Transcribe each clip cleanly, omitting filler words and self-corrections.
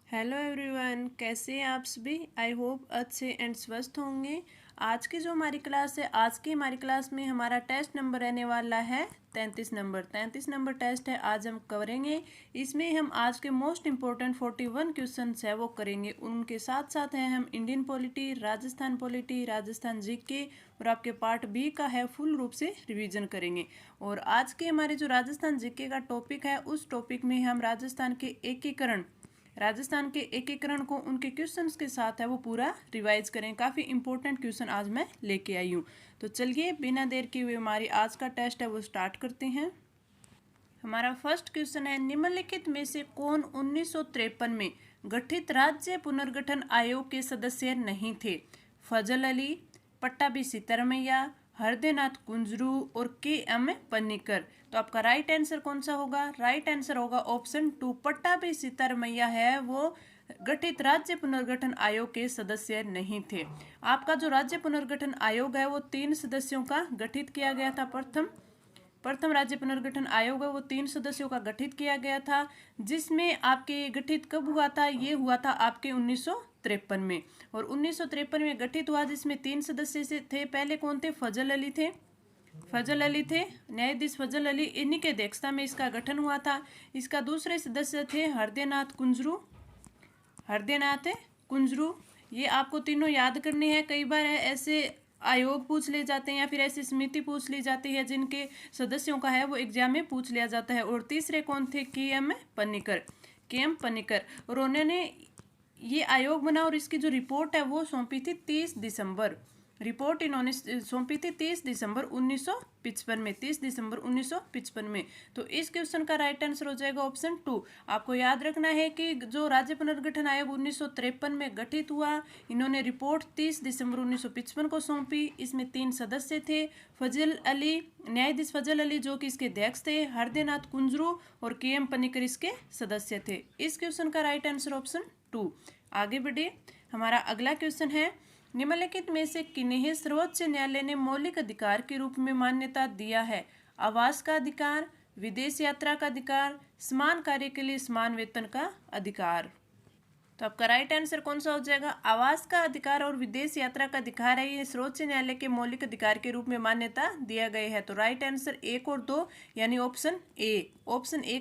Hello everyone, कैसे हैं आप सभी। आई होप अच्छे एंड स्वस्थ होंगे। आज की जो हमारी क्लास है, आज की हमारी क्लास में हमारा टेस्ट नंबर रहने वाला है 33 नंबर टेस्ट है आज हम करेंगे। इसमें हम आज के मोस्ट इम्पोर्टेंट 41 क्वेश्चंस है वो करेंगे। उनके साथ साथ हैं हम इंडियन पॉलिटी, राजस्थान जीके और आपके पार्ट बी का है फुल रूप से रिवीजन करेंगे। और आज के हमारे जो राजस्थान जीके का टॉपिक है, उस टॉपिक में हम राजस्थान के एकीकरण को उनके क्वेश्चंस के साथ है वो पूरा रिवाइज करें। काफ़ी इंपॉर्टेंट क्वेश्चन आज मैं लेके आई हूँ। तो चलिए बिना देर किए हुए हमारी आज का टेस्ट है वो स्टार्ट करते हैं। हमारा फर्स्ट क्वेश्चन है, निम्नलिखित में से कौन 1953 में गठित राज्य पुनर्गठन आयोग के सदस्य नहीं थे। फजल अली, पट्टाभी सीतारमैया, हरदेनाथ कुंजरू और के एम पन्नीकर। तो आपका राइट आंसर कौन सा होगा? राइट आंसर होगा ऑप्शन 2, पट्टाभी सीतारमैया है वो गठित राज्य पुनर्गठन आयोग के सदस्य नहीं थे। आपका जो राज्य पुनर्गठन आयोग है वो 3 सदस्यों का गठित किया गया था। प्रथम राज्य पुनर्गठन आयोग है वो 3 सदस्यों का गठित किया गया था, जिसमें आपके गठित कब हुआ था? ये हुआ था आपके 1953 में। और 1953 में गठित हुआ, जिसमें 3 सदस्य से थे। पहले कौन थे? फजल अली थे, न्यायाधीश फजल अली, इन्हीं के अध्यक्षता में इसका गठन हुआ था। इसका दूसरे सदस्य थे हरदेनाथ कुंजरू। ये आपको तीनों याद करने हैं। कई बार ऐसे आयोग पूछ ले जाते हैं या फिर ऐसी समिति पूछ ली जाती है जिनके सदस्यों का है वो एग्जाम में पूछ लिया जाता है। और तीसरे कौन थे? के एम पन्नीकर। और उन्होंने ये आयोग बना और इसकी जो रिपोर्ट है वो सौंपी थी 30 दिसंबर। रिपोर्ट इन्होंने सौंपी थी 30 दिसंबर 1955 में। 30 दिसंबर 1955 में। तो इस क्वेश्चन का राइट आंसर हो जाएगा ऑप्शन 2। आपको याद रखना है कि जो राज्य पुनर्गठन आयोग 1953 में गठित हुआ, इन्होंने रिपोर्ट 30 दिसंबर 1955 को सौंपी। इसमें 3 सदस्य थे, न्यायाधीश फजल अली जो कि इसके अध्यक्ष थे, हरदेनाथ कुंजरू और के एम पन्नीकर इसके सदस्य थे। इस क्वेश्चन का राइट आंसर ऑप्शन 2। आगे बढ़े, हमारा अगला क्वेश्चन है, निम्नलिखित में से किन्हें सर्वोच्च न्यायालय ने मौलिक अधिकार के रूप में मान्यता दिया है? आवास का अधिकार, विदेश यात्रा का अधिकार, समान कार्य के लिए समान वेतन का अधिकार। तो आपका राइट आंसर कौन सा हो जाएगा? आवास का अधिकार और विदेश यात्रा का अधिकार है, ये सर्वोच्च न्यायालय के मौलिक अधिकार के रूप में मान्यता दिया गया है। तो राइट आंसर 1 और 2 यानी ऑप्शन ए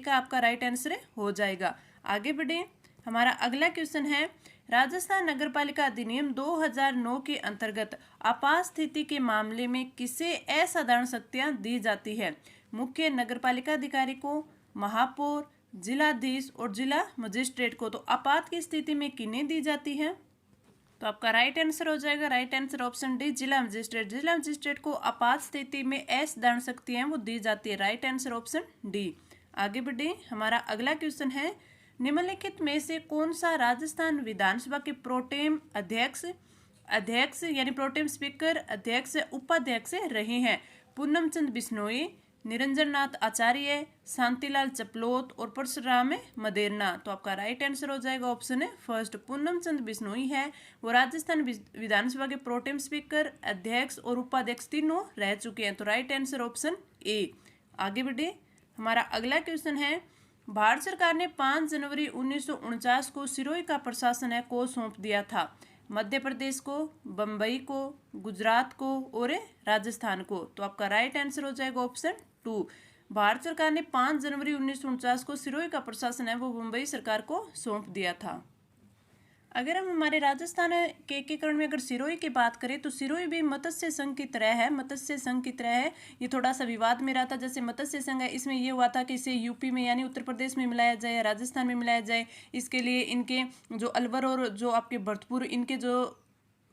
का आपका राइट आंसर हो जाएगा। आगे बढ़े, हमारा अगला क्वेश्चन है, राजस्थान नगरपालिका अधिनियम 2009 के अंतर्गत आपात स्थिति के मामले में किसे असाधारण शक्तियां दी जाती है? मुख्य नगरपालिका अधिकारी को, महापौर, जिलाधीश और जिला मजिस्ट्रेट को। तो आपात की स्थिति में किन्हें दी जाती है? तो आपका राइट आंसर हो जाएगा, राइट आंसर ऑप्शन डी, जिला मजिस्ट्रेट को आपात स्थिति में असाधारण शक्तियां वो दी जाती है। Right answer option D. आगे बढ़े, हमारा अगला क्वेश्चन है, निम्नलिखित में से कौन सा राजस्थान विधानसभा के प्रोटेम अध्यक्ष यानी प्रोटेम स्पीकर, अध्यक्ष, उपाध्यक्ष रहे हैं? पूनम चंद बिश्नोई, निरंजन नाथ आचार्य, शांतिलाल चपलोत और परशुराम मदेरना। तो आपका राइट आंसर हो जाएगा ऑप्शन है फर्स्ट, पूनम चंद बिश्नोई है वो राजस्थान विधानसभा के प्रोटेम स्पीकर, अध्यक्ष और उपाध्यक्ष तीनों रह चुके हैं। तो राइट आंसर ऑप्शन ए। आगे बढ़े, हमारा अगला क्वेश्चन है, भारत सरकार ने 5 जनवरी 1949 को सिरोही का प्रशासन है को सौंप दिया था? मध्य प्रदेश को, बम्बई को, गुजरात को और राजस्थान को। तो आपका राइट आंसर हो जाएगा ऑप्शन 2। भारत सरकार ने 5 जनवरी 1949 को सिरोही का प्रशासन है वो मुंबई सरकार को सौंप दिया था। अगर हम हमारे राजस्थान के एकीकरण में अगर सिरोही की बात करें तो सिरोही भी मत्स्य संघ की तरह है। ये थोड़ा सा विवाद में रहा था। जैसे मत्स्य संघ है, इसमें ये हुआ था कि इसे यूपी में यानी उत्तर प्रदेश में मिलाया जाए, राजस्थान में मिलाया जाए। इसके लिए इनके जो अलवर और जो आपके भरतपुर इनके जो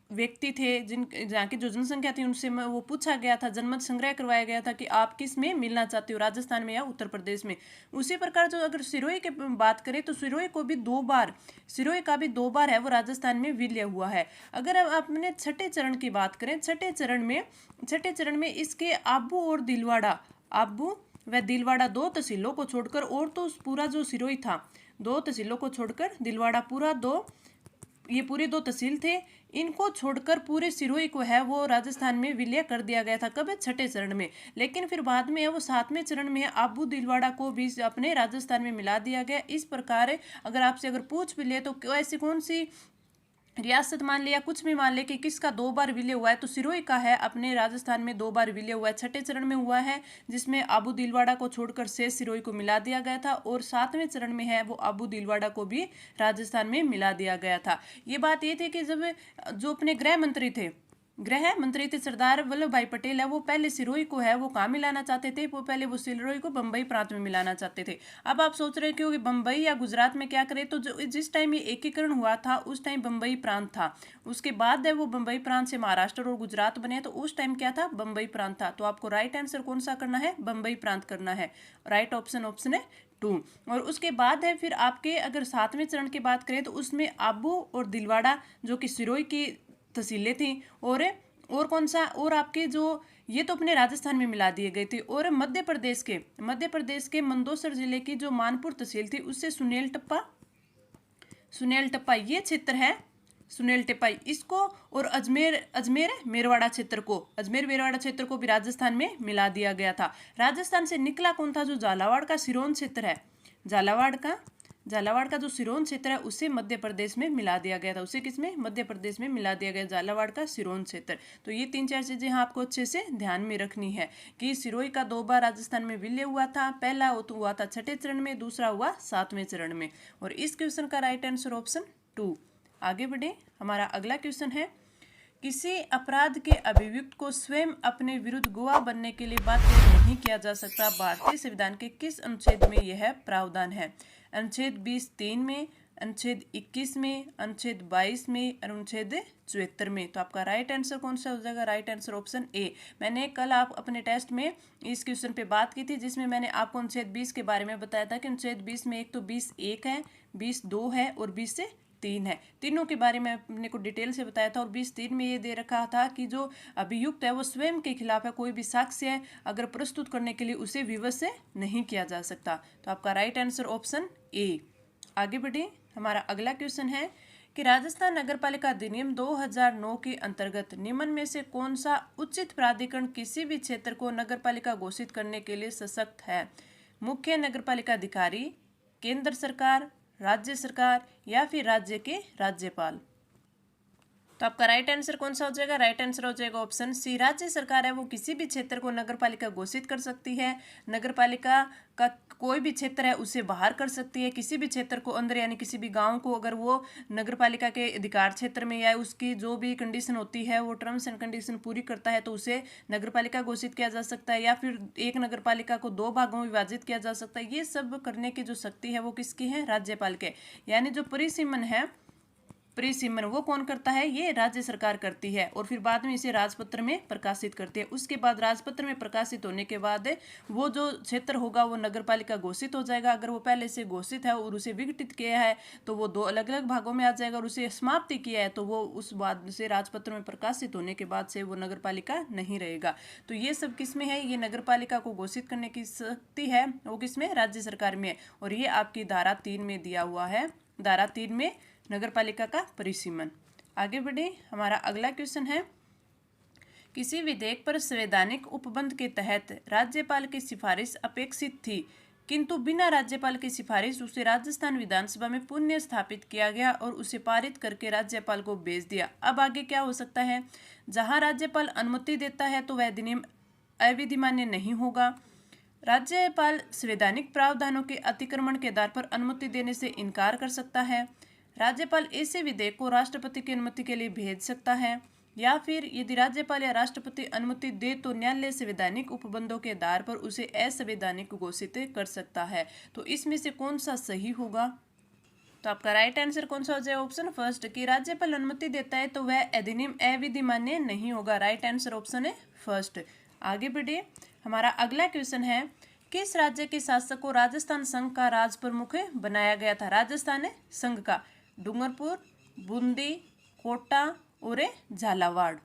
व्यक्ति थे, जहाँ की जो जनसंख्या थी, उनसे वो पूछा गया था, जनमत संग्रह करवाया गया था कि आप किस में मिलना चाहते हो, राजस्थान में या उत्तर प्रदेश में। उसी प्रकार जो अगर सिरोही की बात करें तो सिरोही का भी 2 बार है वो राजस्थान में विलय हुआ है। अगर अब आपने छठे चरण की बात करें, छठे चरण में इसके आबू व दिलवाड़ा 2 तहसीलों को छोड़कर, और तो पूरा जो सिरोही था 2 तहसीलों को छोड़कर दिलवाड़ा पूरा 2 ये पूरे 2 तहसील थे, इनको छोड़कर पूरे सिरोही को है वो राजस्थान में विलय कर दिया गया था। कब? छठे चरण में। लेकिन फिर बाद में है वो 7वें चरण में आबू दिलवाड़ा को भी अपने राजस्थान में मिला दिया गया। इस प्रकार अगर आपसे अगर पूछ भी ले तो ऐसी कौन सी रियासत मान लिया, कुछ भी मान ले कि किसका 2 बार विलय हुआ है, तो सिरोही का है अपने राजस्थान में 2 बार विलय हुआ है। छठे चरण में हुआ है जिसमें आबू दिलवाड़ा को छोड़कर शेष सिरोही को मिला दिया गया था, और 7वें चरण में है वो आबू दिलवाड़ा को भी राजस्थान में मिला दिया गया था। ये बात ये थी कि जब जो अपने गृह मंत्री थे सरदार वल्लभ भाई पटेल है, वो पहले सिरोही को है वो कहाँ मिलाना चाहते थे, वो पहले वो सिरोही को बम्बई प्रांत में मिलाना चाहते थे। अब आप सोच रहे हो कि बम्बई या गुजरात में क्या करे, तो जो जिस टाइम ये एकीकरण हुआ था उस टाइम बम्बई प्रांत था। उसके बाद है वो बम्बई प्रांत से महाराष्ट्र और गुजरात बने, तो उस टाइम क्या था, बम्बई प्रांत था। तो आपको राइट आंसर कौन सा करना है, बम्बई प्रांत करना है। राइट ऑप्शन है 2। और उसके बाद है फिर आपके अगर 7वें चरण की बात करें तो उसमें आबू और दिलवाड़ा जो कि सिरोही की तहसीलें थी, और कौन सा, और आपके जो ये तो अपने राजस्थान में मिला दिए गए थे। और मध्य प्रदेश के मंदसौर जिले की जो मानपुर तहसील थी उससे सुनेल टप्पा ये क्षेत्र है, सुनेल टप्पा इसको, और अजमेर मेरवाड़ा क्षेत्र को भी राजस्थान में मिला दिया गया था। राजस्थान से निकला कौन था, जो झालावाड़ का सिरोन क्षेत्र है, झालावाड़ का जो सिरोन क्षेत्र है उसे मध्य प्रदेश में मिला दिया गया था। उसे किसमें, मध्य प्रदेश में मिला दिया गया, झालावाड़ का सिरोन क्षेत्र। तो ये 3-4 चीजें आपको अच्छे से ध्यान में रखनी है कि सिरोही का 2 बार राजस्थान में विलय हुआ था। पहला हुआ था छठे चरण में, दूसरा हुआ 7वें चरण में। और इस क्वेश्चन का राइट आंसर ऑप्शन 2। आगे बढ़े, हमारा अगला क्वेश्चन है, किसी अपराध के अभियुक्त को स्वयं अपने विरुद्ध गवाह बनने के लिए बाध्य नहीं किया जा सकता। भारतीय संविधान के किस अनुच्छेद में यह प्रावधान है? अनुच्छेद 20(3) में, अनुच्छेद 21 में, अनुच्छेद 22 में, अनुच्छेद 74 में। तो आपका राइट आंसर कौन सा हो जाएगा? Right answer option A. मैंने कल आप अपने टेस्ट में इस क्वेश्चन पे बात की थी, जिसमें मैंने आपको अनुच्छेद 20 के बारे में बताया था कि अनुच्छेद 20 में एक तो 20(1) है, 20(2) है और 20(3) है। तीनों के बारे में अपने को डिटेल से बताया था। और 20(3) में ये दे रखा था कि जो अभियुक्त है वो स्वयं के खिलाफ है कोई भी साक्ष्य है अगर प्रस्तुत करने के लिए उसे विवश नहीं किया जा सकता। तो आपका राइट आंसर ऑप्शन ए। आगे बढ़े, हमारा अगला क्वेश्चन है कि राजस्थान नगरपालिका अधिनियम 2009 के अंतर्गत निम्न में से कौन सा उचित प्राधिकरण किसी भी क्षेत्र को नगरपालिका घोषित करने के लिए सशक्त है? मुख्य नगरपालिका अधिकारी, केंद्र सरकार, राज्य सरकार या फिर राज्य के राज्यपाल? तो आपका राइट आंसर कौन सा हो जाएगा? राइट आंसर हो जाएगा ऑप्शन सी। राज्य सरकार है वो किसी भी क्षेत्र को नगरपालिका घोषित कर सकती है। नगरपालिका का कोई भी क्षेत्र है उसे बाहर कर सकती है। किसी भी क्षेत्र को अंदर, यानी किसी भी गांव को अगर वो नगरपालिका के अधिकार क्षेत्र में या उसकी जो भी कंडीशन होती है वो टर्म्स एंड कंडीशन पूरी करता है तो उसे नगरपालिका घोषित किया जा सकता है। या फिर एक नगरपालिका को 2 भागों में विभाजित किया जा सकता है। ये सब करने की जो शक्ति है वो किसकी है? राज्यपाल के। यानी जो परिसीमन वो कौन करता है? ये राज्य सरकार करती है, और फिर बाद में इसे राजपत्र में प्रकाशित करती है। उसके बाद राजपत्र में प्रकाशित होने के बाद वो जो क्षेत्र होगा वो नगरपालिका घोषित हो जाएगा। अगर वो पहले से घोषित है और उसे विघटित किया है तो वो 2 अलग अलग भागों में आ जाएगा, और उसे समाप्ति किया है तो वो उस बाद से राजपत्र में प्रकाशित होने के बाद से वो नगरपालिका नहीं रहेगा। तो ये सब किस में है? ये नगरपालिका को घोषित करने की शक्ति है वो किसमें? राज्य सरकार में है। और ये आपकी धारा 3 में दिया हुआ है, धारा 3 में नगरपालिका का परिसीमन। आगे बढ़े, हमारा अगला क्वेश्चन है, किसी विधेयक पर संवैधानिक उपबंध के तहत राज्यपाल की सिफारिश अपेक्षित थी, किंतु बिना राज्यपाल की सिफारिश उसे राजस्थान विधानसभा में पुनः स्थापित किया गया और उसे पारित करके राज्यपाल को भेज दिया। अब आगे क्या हो सकता है? जहां राज्यपाल अनुमति देता है तो वह अधिनियम अविधिमान्य नहीं होगा। राज्यपाल संवैधानिक प्रावधानों के अतिक्रमण के आधार पर अनुमति देने से इनकार कर सकता है। राज्यपाल ऐसे विधेयक को राष्ट्रपति की अनुमति के लिए भेज सकता है, या फिर यदि राज्यपाल या राष्ट्रपति अनुमति दे तो न्यायालय संवैधानिक उपबंधों के आधार पर उसे असंवैधानिक घोषित कर सकता है। तो इसमें से कौन सा सही होगा? तो आपका राइट आंसर कौन सा हो जाएगा? ऑप्शन फर्स्ट, कि राज्यपाल अनुमति देता है तो वह अधिनियम अविधिमान्य नहीं होगा। राइट आंसर ऑप्शन है फर्स्ट। आगे बढ़े, हमारा अगला क्वेश्चन है, किस राज्य के शासक को राजस्थान संघ का राज प्रमुख बनाया गया था? राजस्थान संघ का डूंगरपुर, बूंदी, कोटा और झालावाड़।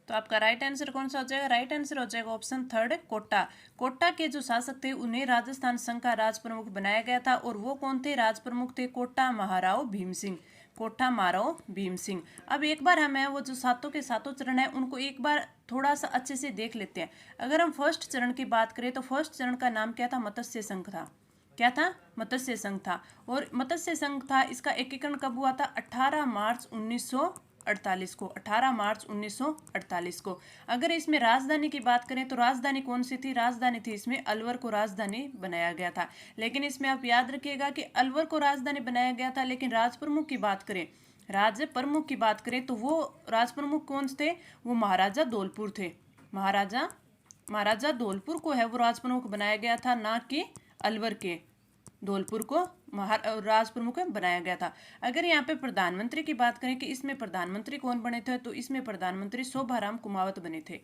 तो आपका राइट आंसर कौन सा हो जाएगा? राइट आंसर हो जाएगा ऑप्शन थर्ड, कोटा। कोटा के जो शासक थे उन्हें राजस्थान संघ का राज प्रमुख बनाया गया था, और वो कौन थे? राज प्रमुख थे कोटा महाराव भीम सिंह। कोटा मारो भीम सिंह। अब एक बार हमें वो जो सातों के सातों चरण है उनको एक बार थोड़ा सा अच्छे से देख लेते हैं। अगर हम फर्स्ट चरण की बात करें तो फर्स्ट चरण का नाम क्या था? मत्स्य संघ था। क्या था? मत्स्य संघ था। और मत्स्य संघ था, इसका एकीकरण कब हुआ था? 18 मार्च 1948 को। 18 मार्च 1948 को। अगर इसमें राजधानी की बात करें तो राजधानी कौन सी थी? राजधानी थी इसमें अलवर को राजधानी बनाया गया था। लेकिन इसमें आप याद रखिएगा कि अलवर को राजधानी बनाया गया था, लेकिन राज प्रमुख की बात करें, राज्य प्रमुख की बात करें तो वो राज प्रमुख कौन थे? वो महाराजा धौलपुर थे। महाराजा धौलपुर को है वो राज प्रमुख बनाया गया था, ना कि अलवर के। धौलपुर को राज प्रमुख बनाया गया था। अगर यहाँ पे प्रधानमंत्री की बात करें कि इसमें प्रधानमंत्री कौन बने थे, तो इसमें प्रधानमंत्री शोभाराम कुमावत बने थे।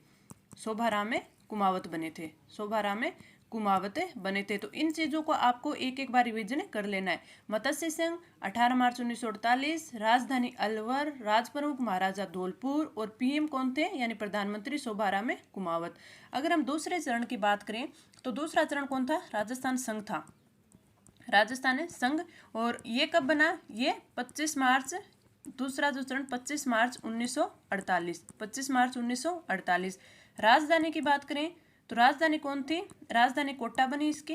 शोभाराम कुमावत बने थे। शोभाराम कुमावत बने थे। तो इन चीजों को आपको एक एक बार रिवीजन कर लेना है। मत्स्य संघ 18 मार्च 1948, राजधानी अलवर, राज प्रमुख महाराजा धौलपुर और पीएम कौन थे? यानी प्रधानमंत्री शोभाराम कुमावत। अगर हम दूसरे चरण की बात करें तो दूसरा चरण कौन था? राजस्थान संघ था। राजस्थान संघ। और ये कब बना? ये 25 मार्च, दूसरा जो चरण 25 मार्च 1948। 25 मार्च 1948। राजधानी की बात करें तो राजधानी कौन थी? राजधानी कोटा बनी इसकी।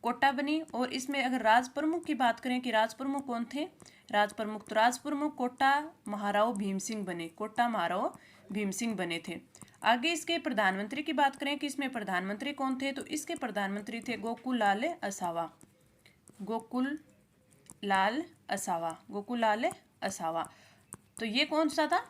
कोटा बनी। और इसमें अगर राज प्रमुख की बात करें कि राज प्रमुख कौन थे? राज प्रमुख, तो राज प्रमुख कोटा महाराव भीम सिंह बने। कोटा महाराव भीम सिंह बने थे। आगे इसके प्रधानमंत्री की बात करें कि इसमें प्रधानमंत्री कौन थे, तो इसके प्रधानमंत्री थे गोकुल लाल असावा। गोकुल लाल असावा। गोकुल लाल असावा। तो ये कौन सा था?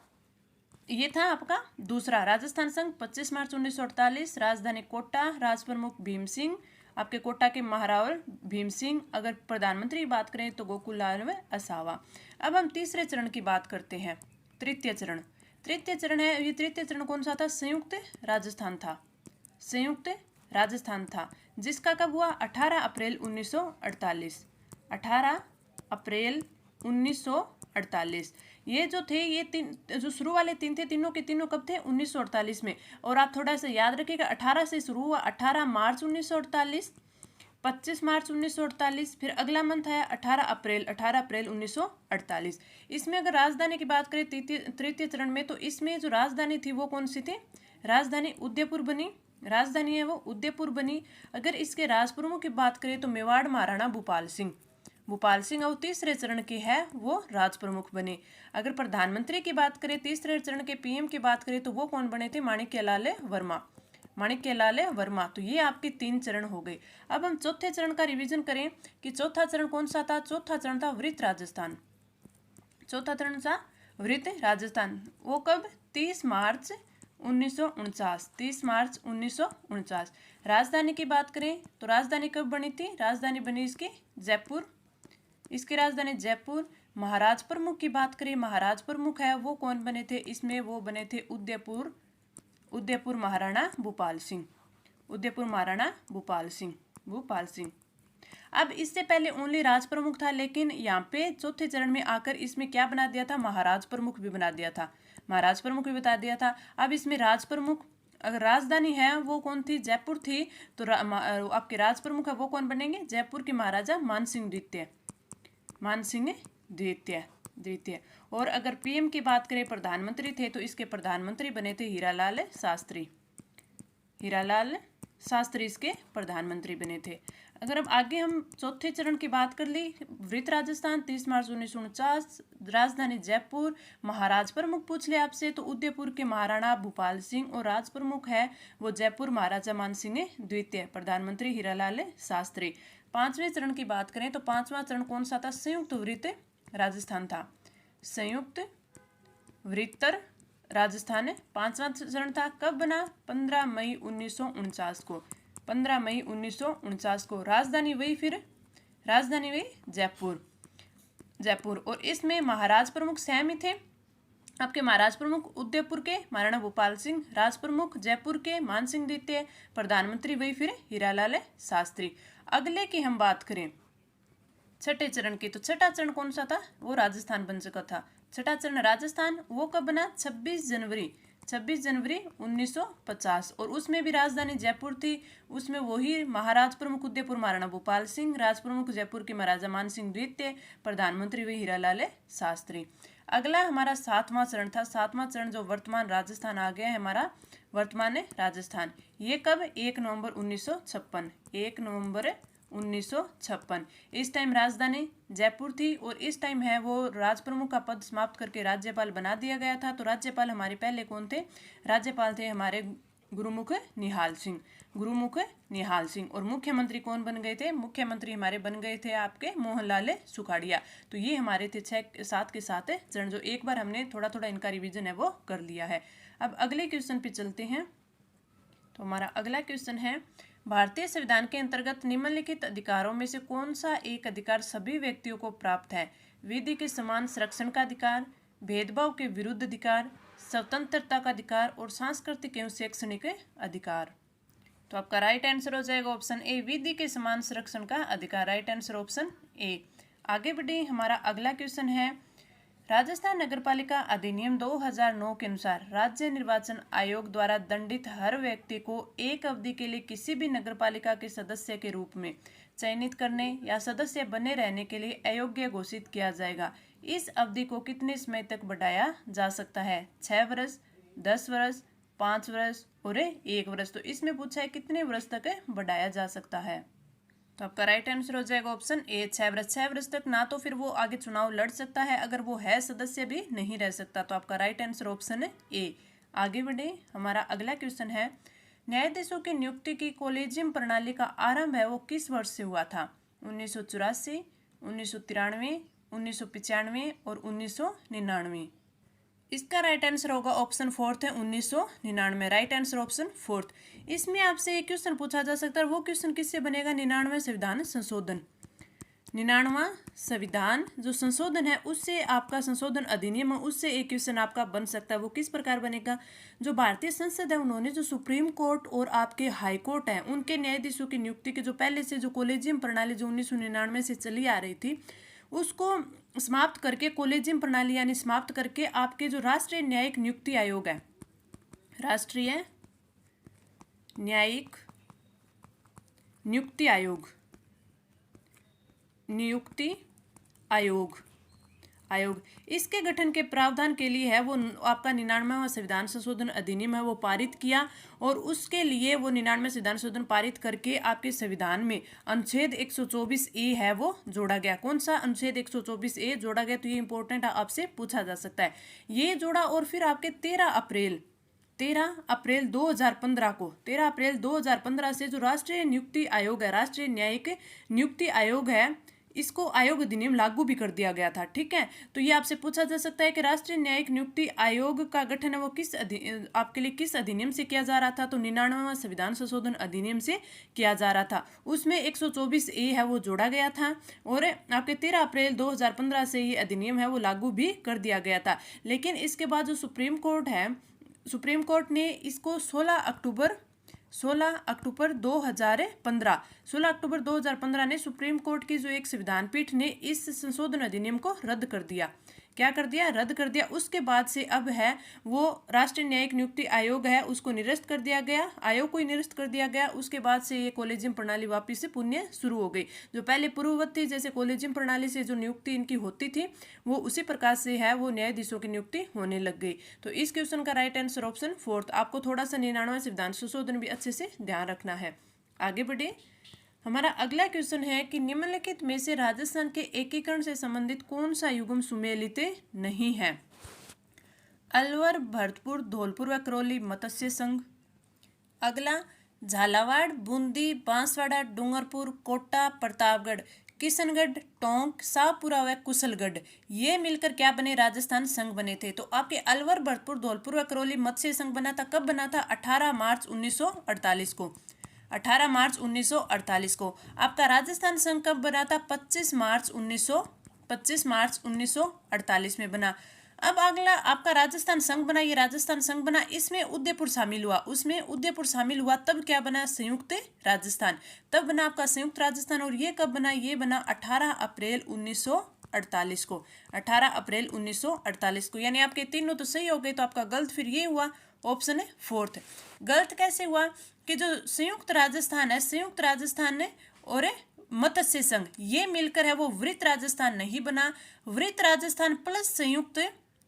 ये था आपका दूसरा। राजस्थान संघ 25 मार्च 1948, राजधानी कोटा, राज प्रमुख भीम सिंह, आपके कोटा के महाराव भीम सिंह। अगर प्रधानमंत्री की बात करें तो गोकुल लाल असावा। अब हम तीसरे चरण की बात करते हैं, तृतीय चरण। तृतीय चरण है, ये तृतीय चरण कौन सा था? संयुक्त राजस्थान था। संयुक्त राजस्थान था, जिसका कब हुआ? 18 अप्रैल 1948। 18 अप्रैल 1948। ये जो थे, ये तीन जो शुरू वाले तीन थे, तीनों के तीनों कब थे? 1948 में। और आप थोड़ा सा याद रखिएगा, 18 से शुरू हुआ, 18 मार्च 1948, 25 मार्च 1948, फिर अगला मंथ आया 18 अप्रैल, 18 अप्रैल 1948। इसमें अगर राजधानी की बात करें तृतीय चरण में, तो इसमें जो राजधानी थी वो कौन सी थी? राजधानी उदयपुर बनी। राजधानी है वो उदयपुर बनी। अगर इसके राज प्रमुख की बात करें तो मेवाड़ महाराणा भूपाल सिंह। भूपाल सिंह और तीसरे चरण के है वो राज प्रमुख बने। अगर प्रधानमंत्री की बात करें, तीसरे चरण के पीएम की बात करें तो वो कौन बने थे? माणिक्यलाल वर्मा। माणिक्यलाल वर्मा। तो ये आपके 3 चरण हो गए। अब हम चौथे चरण का रिवीजन करें कि चौथा चरण कौन सा था? चौथा चरण था वृत्त राजस्थान। चौथा चरण था वृत्त राजस्थान। वो कब? 30 मार्च 1949। 30 मार्च 1949। राजधानी की बात करें तो राजधानी कब बनी थी? राजधानी बनी इसकी जयपुर। इसकी राजधानी जयपुर। महाराज प्रमुख की बात करें, महाराज प्रमुख है वो कौन बने थे? इसमें वो बने थे उदयपुर। उदयपुर महाराणा भूपाल सिंह। उदयपुर महाराणा भूपाल सिंह। भूपाल सिंह। अब इससे पहले ओनली राज प्रमुख था, लेकिन यहाँ पे चौथे चरण में आकर इसमें क्या बना दिया था? महाराज प्रमुख भी बना दिया था। महाराज प्रमुख भी बता दिया था। अब इसमें राज प्रमुख, अगर राजधानी है वो कौन थी? जयपुर थी। तो आपके राज प्रमुख है वो कौन बनेंगे? जयपुर के महाराजा मानसिंह द्वितीय। मानसिंह द्वितीय। और अगर पीएम की बात करें, प्रधानमंत्री थे, तो इसके प्रधानमंत्री बने थे हीरालाल शास्त्री। हीरालाल शास्त्री इसके प्रधानमंत्री बने थे। अगर अब आगे हम चौथे चरण की बात कर ली, वृत्त राजस्थान 30 मार्च 1949, राजधानी जयपुर, महाराज प्रमुख पूछ ले आपसे तो उदयपुर के महाराणा भूपाल सिंह, और राज प्रमुख है वो जयपुर महाराजा मानसिंह द्वितीय, प्रधानमंत्री हीरालाल शास्त्री। पांचवें चरण की बात करें तो पांचवा चरण कौन सा था? संयुक्त वृत्त राजस्थान था। संयुक्त वृत्त राजस्थान पांचवा चरण था। कब बना? 15 मई 1949 को। 15 मई 1949 को। राजधानी वही, फिर राजधानी वही जयपुर। जयपुर। और इसमें महाराज प्रमुख सेम ही थे। आपके महाराज प्रमुख उदयपुर के महाराणा भूपाल सिंह, राज प्रमुख जयपुर के मानसिंह द्वितीय, प्रधानमंत्री वही फिर हीरालाल शास्त्री। अगले की हम बात करें छठे चरण की, तो छठा चरण कौन सा था? वो राजस्थान बन चुका था। छठा चरण राजस्थान, वो कब बना? 26 जनवरी 26 जनवरी 1950। और उसमें भी राजधानी जयपुर थी। उसमें वही महाराज प्रमुख उदयपुर महाराणा भूपाल सिंह, राज प्रमुख जयपुर के महाराजा मान सिंह द्वितीय, प्रधानमंत्री वही हीरालाल शास्त्री। अगला हमारा 7वां चरण था। 7वां चरण जो वर्तमान राजस्थान आ गया है हमारा, वर्तमान राजस्थान। ये कब? 1 नवंबर 1956। 1 नवंबर 1956। इस टाइम राजधानी जयपुर थी और इस टाइम है वो राज प्रमुख का पद समाप्त करके राज्यपाल बना दिया गया था। तो राज्यपाल हमारे पहले कौन थे? राज्यपाल थे हमारे गुरुमुख निहाल सिंह। गुरुमुख निहाल सिंह। और मुख्यमंत्री कौन बन गए थे? मुख्यमंत्री हमारे बन गए थे आपके मोहनलाल सुखाड़िया। तो ये हमारे थे 7 के 7 चरण, जो एक बार हमने थोड़ा थोड़ा इनका रिवीजन है वो कर लिया है। अब अगले क्वेश्चन पे चलते हैं। तो हमारा अगला क्वेश्चन है, भारतीय संविधान के अंतर्गत निम्नलिखित अधिकारों में से कौन सा एक अधिकार सभी व्यक्तियों को प्राप्त है? विधि के समान संरक्षण का अधिकार, भेदभाव के विरुद्ध अधिकार, स्वतंत्रता का अधिकार और सांस्कृतिक एवं शैक्षणिक अधिकार। तो आपका राइट आंसर हो जाएगा ऑप्शन ए, विधि के समान संरक्षण का अधिकार। Right answer option A. आगे बढ़े, हमारा अगला क्वेश्चन है, राजस्थान नगरपालिका अधिनियम 2009 के अनुसार राज्य निर्वाचन आयोग द्वारा दंडित हर व्यक्ति को एक अवधि के लिए किसी भी नगरपालिका के सदस्य के रूप में चयनित करने या सदस्य बने रहने के लिए अयोग्य घोषित किया जाएगा। इस अवधि को कितने समय तक बढ़ाया जा सकता है? 6 वर्ष, 10 वर्ष, 5 वर्ष और 1 वर्ष। तो इसमें पूछा है कितने वर्ष तक बढ़ाया जा सकता है। तो आपका राइट आंसर हो जाएगा ऑप्शन ए, 6 वर्ष। 6 वर्ष तक ना तो फिर वो आगे चुनाव लड़ सकता है, अगर वो है सदस्य भी नहीं रह सकता। तो आपका राइट आंसर ऑप्शन है ए। आगे बढ़े, हमारा अगला क्वेश्चन है, न्यायाधीशों की नियुक्ति की कोलेजियम प्रणाली का आरंभ है वो किस वर्ष से हुआ था? 1984, 1993, 1995 और 1999। इसका राइट आंसर होगा ऑप्शन 4 है 1999। Right answer option 4। इसमें आपसे एक क्वेश्चन पूछा जा सकता है, वो क्वेश्चन किससे बनेगा? 99वां संविधान संशोधन। 99वां संविधान जो संशोधन है उससे आपका संशोधन अधिनियम है, उससे एक क्वेश्चन आपका बन सकता है। वो किस प्रकार बनेगा? जो भारतीय संसद है उन्होंने जो सुप्रीम कोर्ट और आपके हाई कोर्ट है उनके न्यायाधीशों की नियुक्ति के जो पहले से जो कोलेजियम प्रणाली जो 1999 से चली आ रही थी उसको समाप्त करके, कोलेजियम प्रणाली यानी समाप्त करके आपके जो राष्ट्रीय न्यायिक नियुक्ति आयोग है, राष्ट्रीय न्यायिक नियुक्ति आयोग, नियुक्ति आयोग इसके गठन के प्रावधान के लिए है वो आपका 99वां संविधान संशोधन अधिनियम है वो पारित किया। और उसके लिए वो 99वां संविधान संशोधन पारित करके आपके संविधान में अनुच्छेद 124A है वो जोड़ा गया। कौन सा अनुच्छेद 124A जोड़ा गया? तो ये इंपॉर्टेंट आपसे पूछा जा सकता है। ये जोड़ा और फिर आपके 13 अप्रैल 2015 को 13 अप्रैल 2015 से जो राष्ट्रीय नियुक्ति आयोग है, राष्ट्रीय न्यायिक नियुक्ति आयोग है, इसको आयोग अधिनियम लागू भी कर दिया गया था। ठीक है, तो ये आपसे पूछा जा सकता है कि राष्ट्रीय न्यायिक नियुक्ति आयोग का गठन है वो आपके लिए किस अधिनियम से किया जा रहा था? तो 99वां संविधान संशोधन अधिनियम से किया जा रहा था। उसमें 124A है वो जोड़ा गया था और आपके 13 अप्रैल 2015 से ये अधिनियम है वो लागू भी कर दिया गया था। लेकिन इसके बाद जो सुप्रीम कोर्ट है, सुप्रीम कोर्ट ने इसको 16 अक्टूबर 2015 ने सुप्रीम कोर्ट की जो एक संविधान पीठ ने इस संशोधन अधिनियम को रद्द कर दिया। क्या कर दिया? रद्द कर दिया। उसके बाद से अब है वो राष्ट्रीय न्यायिक नियुक्ति आयोग है उसको निरस्त कर दिया गया, आयोग को ही निरस्त कर दिया गया। उसके बाद से ये कोलेजियम प्रणाली वापिस से पुनः शुरू हो गई। जो पहले पूर्ववत थी, जैसे कोलेजियम प्रणाली से जो नियुक्ति इनकी होती थी वो उसी प्रकार से है वो न्यायाधीशों की नियुक्ति होने लग गई। तो इस क्वेश्चन का राइट आंसर ऑप्शन 4। आपको थोड़ा सा 99वां संविधान संशोधन भी अच्छे से ध्यान रखना है। आगे बढ़े, हमारा अगला क्वेश्चन है कि निम्नलिखित में से राजस्थान के एकीकरण से संबंधित कौन सा युग्म सुमेलित नहीं है? अलवर, भरतपुर, धौलपुर व करौली मत्स्य संघ। अगला, झालावाड़, बूंदी, बांसवाड़ा, डूंगरपुर, कोटा, प्रतापगढ़, किशनगढ़, टोंक, शाहपुरा व कुशलगढ़, ये मिलकर क्या बने? राजस्थान संघ बने थे। तो आपके अलवर, भरतपुर, धौलपुर व करौली मत्स्य संघ बना था। कब बना था? 18 मार्च 1948 को। 18 मार्च 1948 को। आपका राजस्थान संघ कब बना था? 25 मार्च 1948 में बना। अब अगला आपका राजस्थान संघ बना, ये राजस्थान संघ बना, इसमें उदयपुर शामिल हुआ, उसमें उदयपुर शामिल हुआ, तब क्या बना? संयुक्त राजस्थान। तब बना आपका संयुक्त राजस्थान। और ये कब बना? ये बना 18 अप्रैल 1948 को। 18 अप्रैल 1948 को। यानी आपके तीनों तो सही हो गए, तो आपका गलत फिर ये हुआ ऑप्शन है फोर्थ। गलत कैसे हुआ कि जो संयुक्त राजस्थान है, संयुक्त राजस्थान ने और मत्स्य संघ ये मिलकर है वो वृत्त राजस्थान नहीं बना। वृत्त राजस्थान प्लस संयुक्त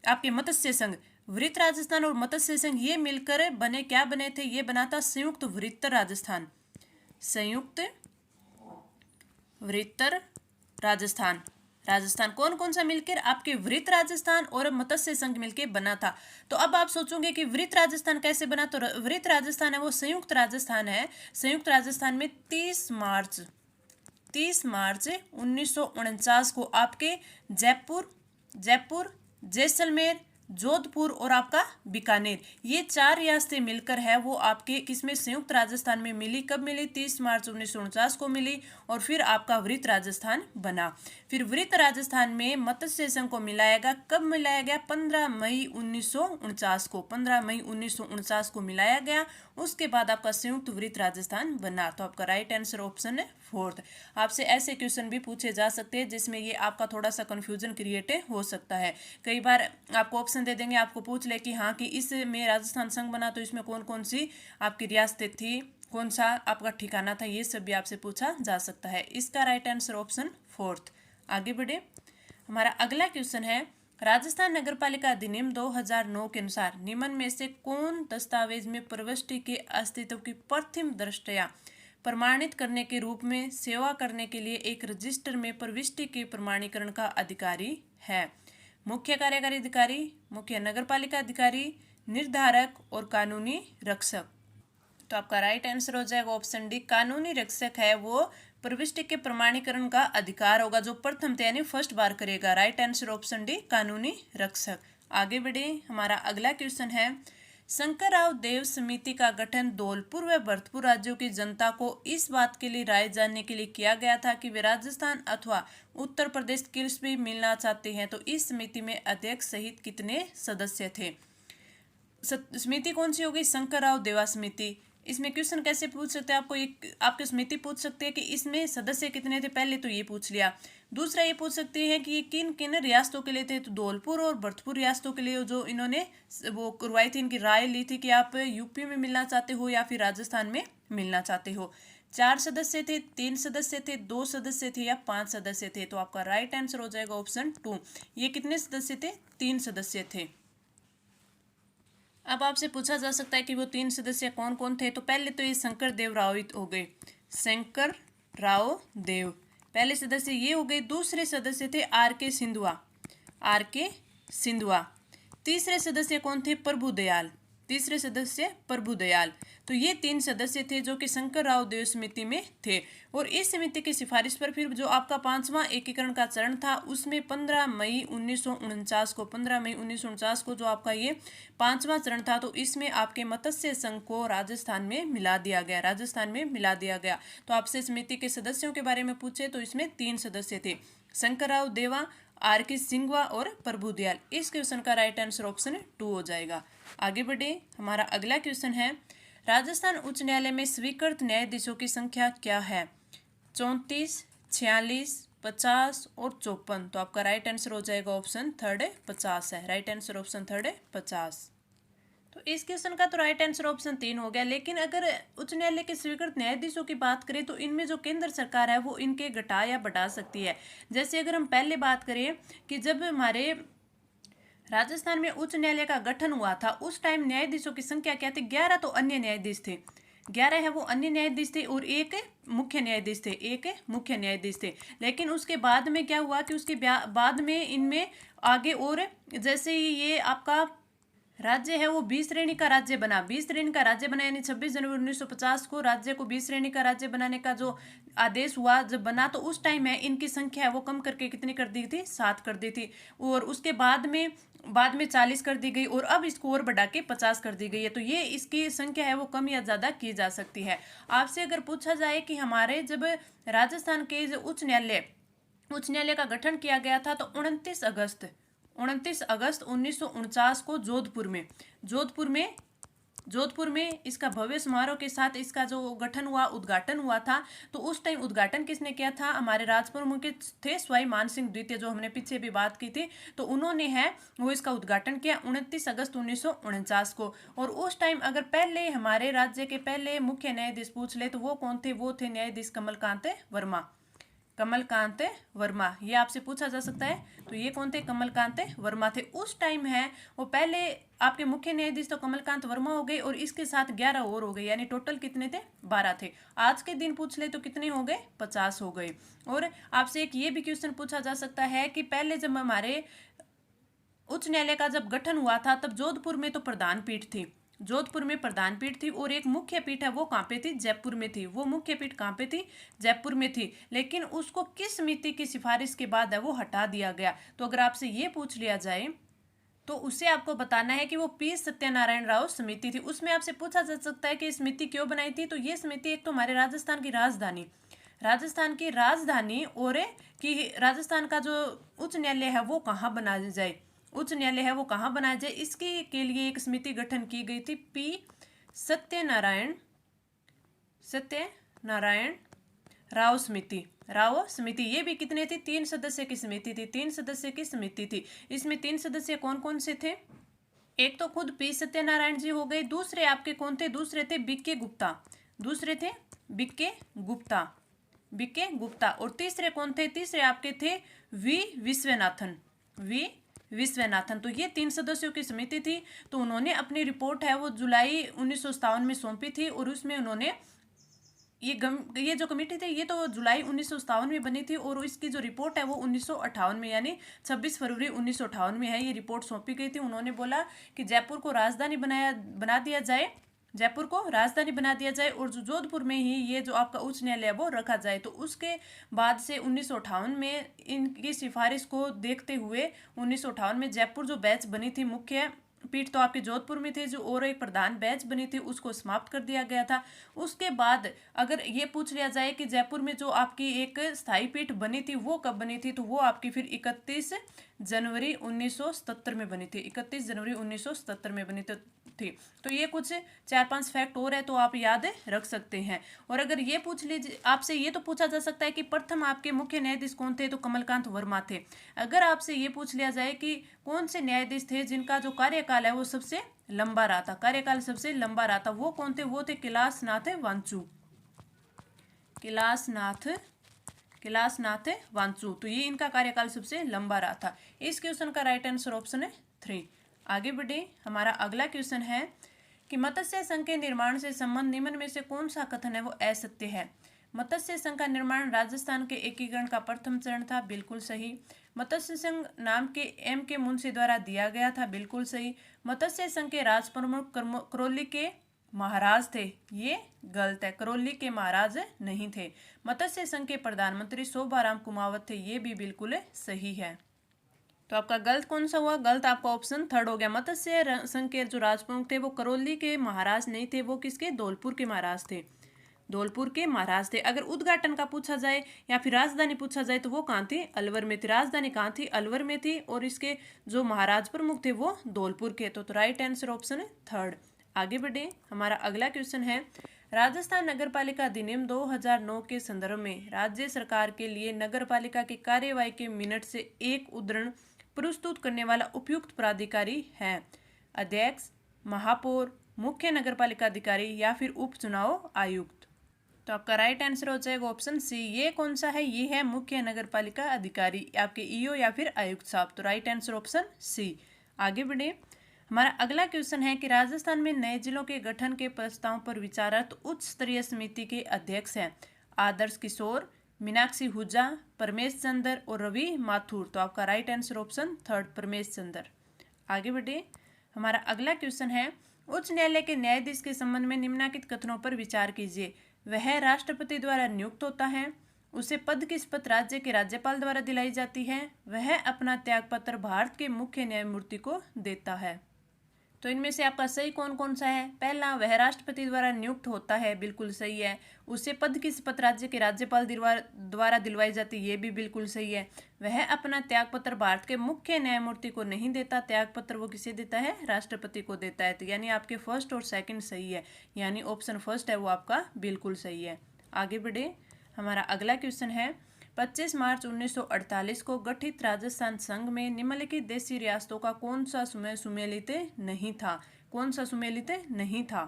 आपके मत्स्य संघ, वृत्त राजस्थान और मत्स्य संघ ये मिलकर बने, क्या बने थे, ये बना था संयुक्त वृत्त राजस्थान। संयुक्त वृत्त राजस्थान। राजस्थान कौन कौन सा मिलकर, आपके वृत्त राजस्थान और मत्स्य संघ मिलकर बना था। तो अब आप सोचोगे कि वृत्त राजस्थान कैसे बना, तो वृत्त राजस्थान है वो संयुक्त राजस्थान है। संयुक्त राजस्थान में 30 मार्च 1949 को आपके जयपुर, जैसलमेर, जोधपुर और आपका बीकानेर, ये 4 रियासतें मिलकर है वो आपके किसमें, संयुक्त राजस्थान में मिली। कब मिली, 30 मार्च 1949 को मिली और फिर आपका वृत्त राजस्थान बना। फिर वृत्त राजस्थान में मत्स्य संघ को मिलाया गया। कब मिलाया गया, 15 मई 1949 को, 15 मई 1949 को मिलाया गया। उसके बाद आपका संयुक्त वृत्त राजस्थान बना। तो आपका राइट आंसर ऑप्शन है फोर्थ। आपसे ऐसे क्वेश्चन भी पूछे जा सकते हैं जिसमें ये आपका थोड़ा सा कंफ्यूजन क्रिएट हो सकता है। कई बार आपको ऑप्शन दे देंगे, आपको पूछ ले कि हाँ कि इसमें राजस्थान संघ बना तो इसमें कौन कौन सी आपकी रियासतें थी, कौन सा आपका ठिकाना था, ये सब भी आपसे पूछा जा सकता है। इसका राइट आंसर ऑप्शन फोर्थ। आगे बढ़े, हमारा अगला क्वेश्चन है, राजस्थान नगरपालिका अधिनियम 2009 के अनुसार निम्न में से कौन दस्तावेज में प्रविष्टि के अस्तित्व की प्रथम दृष्टया प्रमाणित करने के रूप में सेवा करने के लिए एक रजिस्टर में प्रविष्टि के प्रमाणीकरण का अधिकारी है। मुख्य कार्यकारी अधिकारी, मुख्य नगरपालिका अधिकारी, निर्धारक और कानूनी रक्षक। तो आपका राइट आंसर हो जाएगा ऑप्शन डी, कानूनी रक्षक है वो प्रविष्टि के प्रमाणीकरण का अधिकार होगा जो प्रथम यानी फर्स्ट बार करेगा। राइट आंसर ऑप्शन डी, कानूनी रक्षक। आगे बढ़े, हमारा अगला क्वेश्चन है, शंकरराव देव समिति का गठन धौलपुर व भरतपुर राज्यों की जनता को इस बात के लिए राय जानने के लिए किया गया था कि वे राजस्थान अथवा उत्तर प्रदेश किस भी मिलना चाहते हैं। तो इस समिति में अध्यक्ष सहित कितने सदस्य थे। समिति कौन सी होगी, शंकरराव देवा समिति। इसमें क्वेश्चन कैसे पूछ सकते हैं, आपको एक आपकी समिति पूछ सकते हैं कि इसमें सदस्य कितने थे, पहले तो ये पूछ लिया। दूसरा ये पूछ सकते हैं कि ये किन किन रियासतों के लिए थे, तो धौलपुर और भरतपुर रियासतों के लिए जो इन्होंने वो करवाई थी, इनकी राय ली थी कि आप यूपी में मिलना चाहते हो या फिर राजस्थान में मिलना चाहते हो। 4 सदस्य थे, 3 सदस्य थे, 2 सदस्य थे या 5 सदस्य थे। तो आपका राइट आंसर हो जाएगा ऑप्शन 2। ये कितने सदस्य थे, 3 सदस्य थे। अब आपसे पूछा जा सकता है कि वो 3 सदस्य कौन कौन थे। तो पहले तो ये शंकर देव राव हो गए, शंकर राव देव पहले सदस्य ये हो गए। दूसरे सदस्य थे आर के सिंधुआ। तीसरे सदस्य कौन थे, प्रभुदयाल, तीसरे सदस्य प्रभुदयाल। तो ये 3 सदस्य थे जो कि शंकर राव देव समिति में थे। और इस समिति की सिफारिश पर फिर जो आपका 5वां एकीकरण का चरण था उसमें 15 मई 1949 को जो आपका ये 5वां चरण था, तो इसमें आपके मत्स्य संघ को राजस्थान में मिला दिया गया। तो आपसे समिति के सदस्यों के बारे में पूछे तो इसमें 3 सदस्य थे, शंकरराव देवा, आर के सिंघवा और प्रभुदयाल। इस क्वेश्चन का राइट आंसर ऑप्शन 2 हो जाएगा। आगे बढ़े, हमारा अगला क्वेश्चन है, राजस्थान उच्च न्यायालय में स्वीकृत न्यायाधीशों की संख्या क्या है, 34, 46, 50 और 54। तो आपका राइट आंसर हो जाएगा ऑप्शन थर्ड 50 है। Right answer option third 50। तो इस क्वेश्चन का तो राइट आंसर ऑप्शन 3 हो गया। लेकिन अगर उच्च न्यायालय के स्वीकृत न्यायाधीशों की बात करें तो इनमें जो केंद्र सरकार है वो इनके घटा या बढ़ा सकती है। जैसे अगर हम पहले बात करें कि जब हमारे राजस्थान में उच्च न्यायालय का गठन हुआ था उस टाइम न्यायाधीशों की संख्या क्या थी, 11 तो अन्य न्यायाधीश थे, 11 है वो अन्य न्यायाधीश थे और एक मुख्य न्यायाधीश थे। लेकिन उसके बाद में क्या हुआ कि उसके बाद में इनमें आगे और जैसे ही ये आपका राज्य है वो 20 श्रेणी का राज्य बना, 20 श्रेणी का राज्य बना, यानी 26 जनवरी 1950 को राज्य को 20 श्रेणी का राज्य बनाने का जो आदेश हुआ जब बना, तो उस टाइम में इनकी संख्या है वो कम करके कितनी कर दी थी, 7 कर दी थी। और उसके बाद में 40 कर दी गई और अब इसको और बढ़ा के 50 कर दी गई है। तो ये इसकी संख्या है वो कम या ज़्यादा की जा सकती है। आपसे अगर पूछा जाए कि हमारे जब राजस्थान के जो उच्च न्यायालय का गठन किया गया था तो 29 अगस्त 1949 को जोधपुर में जोधपुर में इसका भव्य समारोह के साथ इसका जो गठन हुआ, उद्घाटन हुआ था, तो उस टाइम उद्घाटन किसने किया था? हमारे राजप्रमुख थे सवाई मानसिंह द्वितीय, जो हमने पीछे भी बात की थी, तो उन्होंने है वो इसका उद्घाटन किया 29 अगस्त 1949 को। और उस टाइम अगर पहले हमारे राज्य के पहले मुख्य न्यायाधीश पूछ ले तो वो कौन थे? वो थे न्यायाधीश कमलकांत वर्मा। कमलकांत वर्मा, ये आपसे पूछा जा सकता है। तो ये कौन थे? कमलकांत वर्मा थे। उस टाइम है वो पहले आपके मुख्य न्यायाधीश तो कमलकांत वर्मा हो गए और इसके साथ 11 और हो गए, यानी टोटल कितने थे? 12 थे। आज के दिन पूछ ले तो कितने हो गए? 50 हो गए। और आपसे एक ये भी क्वेश्चन पूछा जा सकता है कि पहले जब हमारे उच्च न्यायालय का जब गठन हुआ था तब जोधपुर में तो प्रधान पीठ थी, जोधपुर में प्रधान पीठ थी, और एक मुख्य पीठ है वो कहाँ पे थी? जयपुर में थी। वो मुख्य पीठ कहाँ पे थी? जयपुर में थी। लेकिन उसको किस समिति की सिफारिश के बाद है वो हटा दिया गया? तो अगर आपसे ये पूछ लिया जाए तो उससे आपको बताना है कि वो पी सत्यनारायण राव समिति थी। उसमें आपसे पूछा जा सकता है कि समिति क्यों बनाई थी? तो ये समिति एक तो हमारे राजस्थान की राजधानी, राजस्थान की राजधानी और कि राजस्थान का जो उच्च न्यायालय है वो कहाँ बनाया जाए, उच्च न्यायालय है वो कहाँ बनाया जाए, इसके के लिए एक समिति गठन की गई थी, पी सत्यनारायण सत्यनारायण राव समिति। राव समिति ये भी कितने थी? 3 सदस्य की समिति थी, 3 सदस्य की समिति थी। इसमें 3 सदस्य कौन कौन से थे? एक तो खुद पी सत्यनारायण जी हो गए, दूसरे आपके कौन थे? दूसरे थे बीके गुप्ता, दूसरे थे बीके गुप्ता, बीके गुप्ता। और तीसरे कौन थे? तीसरे आपके थे वी विश्वनाथन, वी विश्वनाथन। तो ये 3 सदस्यों की समिति थी। तो उन्होंने अपनी रिपोर्ट है वो जुलाई 1957 में सौंपी थी, और उसमें उन्होंने ये जो कमेटी थी ये तो जुलाई 1957 में बनी थी, और इसकी जो रिपोर्ट है वो 1958 में यानी 26 फरवरी 1958 में है ये रिपोर्ट सौंपी गई थी। उन्होंने बोला कि जयपुर को राजधानी बना दिया जाए, जयपुर को राजधानी बना दिया जाए, और जो जोधपुर में ही ये जो आपका उच्च न्यायालय है वो रखा जाए। तो उसके बाद से 1958 में इनकी सिफारिश को देखते हुए 1958 में जयपुर जो बैच बनी थी, मुख्य पीठ तो आपके जोधपुर में थे, जो और एक प्रधान बैच बनी थी उसको समाप्त कर दिया गया था। उसके बाद अगर ये पूछ लिया जाए कि जयपुर में जो आपकी एक स्थायी पीठ बनी थी वो कब बनी थी, तो वो आपकी फिर 31 जनवरी 1977 में बनी थी, 31 जनवरी 1977 में बनी थी। तो ये कुछ 4-5 फैक्ट और है तो आप याद रख सकते हैं। और अगर ये पूछ लीजिए, आपसे ये तो पूछा जा सकता है कि प्रथम आपके मुख्य न्यायाधीश कौन थे, तो कमलकांत वर्मा थे। अगर आपसे ये पूछ लिया जाए कि कौन से न्यायाधीश थे जिनका जो कार्यकाल है वो सबसे लंबा रहा था, कार्यकाल सबसे लंबा रहा था, वो कौन थे? वो थे कैलाशनाथ वांचू, कैलाशनाथ वांचू। तो ये इनका कार्यकाल सबसे लंबा रहा था। इस क्वेश्चन का राइट आंसर ऑप्शन है 3। आगे बढ़े, हमारा अगला क्वेश्चन है कि मत्स्य संघ के निर्माण से संबंध निम्न में से कौन सा कथन है वो असत्य है? मत्स्य संघ का निर्माण राजस्थान के एकीकरण का प्रथम चरण था, बिल्कुल सही। मत्स्य संघ नाम के एम के मुंशी द्वारा दिया गया था, बिल्कुल सही। मत्स्य संघ के राजप्रमुख करौली के महाराज थे, ये गलत है, करौली के महाराज नहीं थे। मत्स्य संघ के प्रधानमंत्री शोभाराम कुमावत थे, ये भी बिल्कुल सही है। तो आपका गलत कौन सा हुआ? गलत आपका ऑप्शन 3 हो गया। मत्स्य संघ के जो राजप्रमुख थे वो करौली के महाराज नहीं थे, वो किसके? धौलपुर के महाराज थे, धौलपुर के महाराज थे। अगर उद्घाटन का पूछा जाए या फिर राजधानी पूछा जाए तो वो कहाँ थी? अलवर में थी। राजधानी कहाँ थी? अलवर में थी, और इसके जो महाराज प्रमुख थे वो धौलपुर के। तो राइट आंसर ऑप्शन है 3। आगे बढ़े, हमारा अगला क्वेश्चन है राजस्थान नगरपालिका अधिनियम 2009 के संदर्भ में राज्य सरकार के लिए नगरपालिका की कार्यवाही के मिनट से एक उद्धरण प्रस्तुत करने वाला उपयुक्त प्राधिकारी है? अध्यक्ष, महापौर, मुख्य नगरपालिका अधिकारी या फिर उपचुनाव आयुक्त? तो आपका राइट आंसर हो जाएगा ऑप्शन सी। ये कौन सा है? ये है मुख्य नगरपालिका अधिकारी, आपके ईओ या फिर आयुक्त साहब। तो राइट आंसर ऑप्शन सी। आगे बढ़े, हमारा अगला क्वेश्चन है कि राजस्थान में नए जिलों के गठन के प्रस्ताव पर विचारार्थ उच्च स्तरीय समिति के अध्यक्ष हैं आदर्श किशोर, मीनाक्षी हुजा, परमेश चंद्र और रवि माथुर। तो आपका राइट आंसर ऑप्शन 3 परमेश चंद्र। आगे बढ़े, हमारा अगला क्वेश्चन है उच्च न्यायालय के न्यायाधीश के संबंध में निम्नलिखित कथनों पर विचार कीजिए। वह राष्ट्रपति द्वारा नियुक्त होता है, उसे पद की शपथ राज्य के राज्यपाल द्वारा दिलाई जाती है, वह अपना त्यागपत्र भारत के मुख्य न्यायमूर्ति को देता है। तो इनमें से आपका सही कौन कौन सा है? पहला, वह राष्ट्रपति द्वारा नियुक्त होता है, बिल्कुल सही है। उसे पद की शपथ राज्य के राज्यपाल द्वारा दिलवाई जाती है, ये भी बिल्कुल सही है। वह अपना त्यागपत्र भारत के मुख्य न्यायमूर्ति को नहीं देता, त्यागपत्र वो किसे देता है? राष्ट्रपति को देता है। तो यानी आपके फर्स्ट और सेकंड सही है, यानी ऑप्शन फर्स्ट है वो आपका बिल्कुल सही है। आगे बढ़े, हमारा अगला क्वेश्चन है 25 मार्च 1948 को गठित राजस्थान संघ में निम्नलिखित देशी रियासतों का कौन सा सुमेलित नहीं था? कौन सा सुमेलित नहीं था?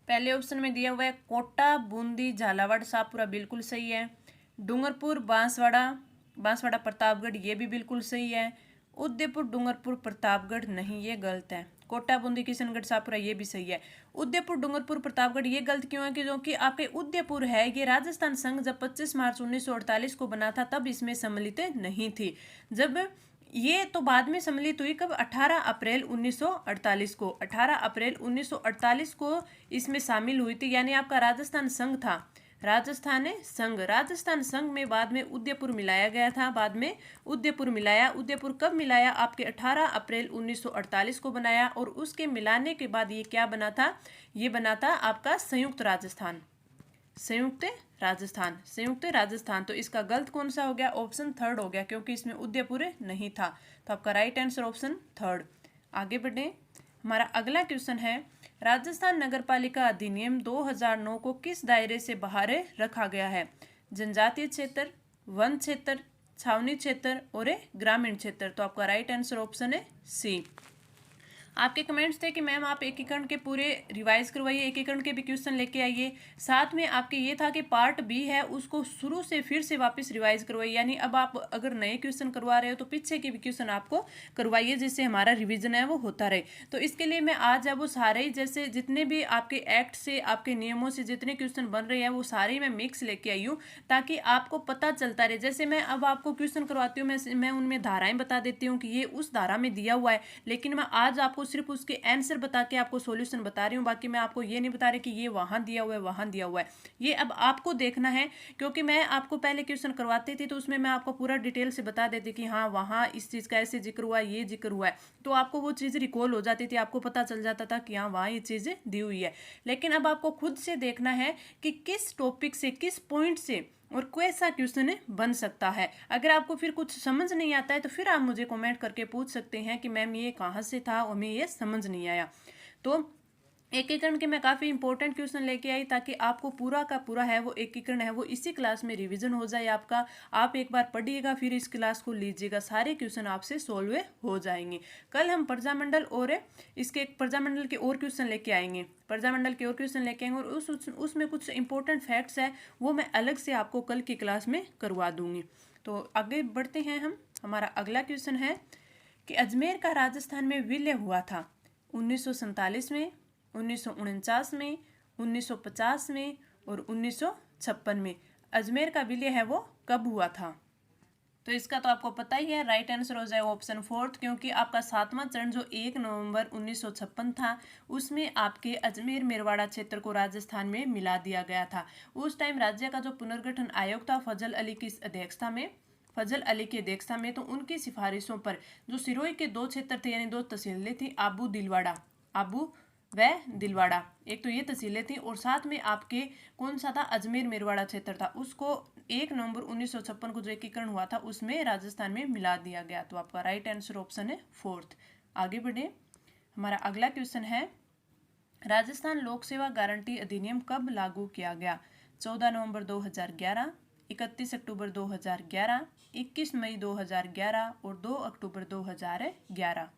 पहले ऑप्शन में दिया हुआ है कोटा, बूंदी, झालावाड़, शाहपुरा, बिल्कुल सही है। डूंगरपुर, बांसवाड़ा, प्रतापगढ़, ये भी बिल्कुल सही है। उदयपुर, डूंगरपुर, प्रतापगढ़, नहीं, ये गलत है। कोटा, बूंदी, किशनगढ़, शाहपुरा, ये भी सही है। उदयपुर, डूंगरपुर, प्रतापगढ़, ये गलत क्यों है? क्योंकि आपके उदयपुर है, ये राजस्थान संघ जब 25 मार्च 1948 को बना था तब इसमें सम्मिलित नहीं थी। जब ये तो बाद में सम्मिलित हुई, कब? 18 अप्रैल 1948 को। 18 अप्रैल 1948 को इसमें शामिल हुई थी, यानी आपका राजस्थान संघ था। राजस्थान संघ में बाद में उदयपुर मिलाया गया था। बाद में उदयपुर मिलाया। उदयपुर कब मिलाया? आपके 18 अप्रैल 1948 को बनाया, और उसके मिलाने के बाद ये क्या बना था? ये बना था आपका संयुक्त राजस्थान। संयुक्त राजस्थान। तो इसका गलत कौन सा हो गया? ऑप्शन थर्ड हो गया, क्योंकि इसमें उदयपुर नहीं था। तो आपका राइट आंसर ऑप्शन थर्ड। आगे बढ़े, हमारा अगला क्वेश्चन है राजस्थान नगरपालिका अधिनियम 2009 को किस दायरे से बाहर रखा गया है? जनजातीय क्षेत्र, वन क्षेत्र, छावनी क्षेत्र और ग्रामीण क्षेत्र। तो आपका राइट आंसर ऑप्शन है सी। आपके कमेंट्स थे कि मैम आप एकीकरण के पूरे रिवाइज करवाइए, एकीकरण के भी क्वेश्चन लेके आइए। साथ में आपके ये था कि पार्ट बी है उसको शुरू से फिर से वापस रिवाइज करवाइए, यानी अब आप अगर नए क्वेश्चन करवा रहे हो तो पीछे के भी क्वेश्चन आपको करवाइए, जिससे हमारा रिविजन है वो होता रहे। तो इसके लिए मैं आज है वो सारे ही, जैसे जितने भी आपके एक्ट से, आपके नियमों से जितने क्वेश्चन बन रहे हैं वो सारे मैं मिक्स लेके आई हूँ, ताकि आपको पता चलता रहे। जैसे मैं अब आपको क्वेश्चन करवाती हूँ, मैं उनमें धाराएं बता देती हूँ कि ये उस धारा में दिया हुआ है, लेकिन मैं आज आपको सिर्फ उसके आंसर बता के आपको सॉल्यूशन बता रही हूँ। बाकी मैं आपको ये नहीं बता रही कि ये वहां दिया हुआ है, वहां दिया हुआ है। ये अब आपको देखना है, क्योंकि मैं आपको पहले क्वेश्चन करवाती थी तो उसमें मैं आपको पूरा डिटेल से बता देती कि हाँ वहां इस चीज का ऐसे जिक्र हुआ, ये जिक्र हुआ है, तो आपको वो चीज रिकॉल हो जाती थी, आपको पता चल जाता था कि हाँ वहां ये चीज दी हुई है। लेकिन अब आपको खुद से देखना है कि किस टॉपिक से, किस पॉइंट से और कैसा क्वेश्चन बन सकता है। अगर आपको फिर कुछ समझ नहीं आता है तो फिर आप मुझे कमेंट करके पूछ सकते हैं कि मैम ये कहाँ से था और हमें ये समझ नहीं आया। तो एकीकरण के मैं काफ़ी इंपॉर्टेंट क्वेश्चन लेके आई, ताकि आपको पूरा का पूरा है वो एकीकरण है वो इसी क्लास में रिवीजन हो जाए आपका। आप एक बार पढ़िएगा, फिर इस क्लास को लीजिएगा, सारे क्वेश्चन आपसे सोल्व हो जाएंगे। कल हम प्रजामंडल और इसके प्रजामंडल के और क्वेश्चन लेके आएंगे, और उसमें कुछ इंपॉर्टेंट फैक्ट्स है वो मैं अलग से आपको कल की क्लास में करवा दूंगी। तो आगे बढ़ते हैं हम। हमारा अगला क्वेश्चन है कि अजमेर का राजस्थान में विलय हुआ था 1947 में, 1949 में, 1950 में और 1956 में। अजमेर का विलय है वो कब हुआ था? तो इसका तो आपको पता ही है, राइट आंसर हो जाएगा ऑप्शन फोर्थ, क्योंकि आपका 7वां चरण जो 1 नवंबर 1956 था उसमें आपके अजमेर मेरवाड़ा क्षेत्र को राजस्थान में मिला दिया गया था। उस टाइम राज्य का जो पुनर्गठन आयोग था फजल अली की अध्यक्षता में, तो उनकी सिफारिशों पर जो सिरोही के 2 क्षेत्र थे, यानी 2 तहसीलें थी, आबू व दिलवाड़ा, एक तो ये तहसीलें थी, और साथ में आपके कौन सा था? अजमेर मेरवाड़ा क्षेत्र था, उसको 1 नवंबर 1956 को जो एकीकरण हुआ था उसमें राजस्थान में मिला दिया गया। तो आपका राइट आंसर ऑप्शन है फोर्थ। आगे बढ़े, हमारा अगला क्वेश्चन है राजस्थान लोक सेवा गारंटी अधिनियम कब लागू किया गया? 14 नवंबर 2011, 31 अक्टूबर 2011, 21 मई 2011 और 2 अक्टूबर 2011।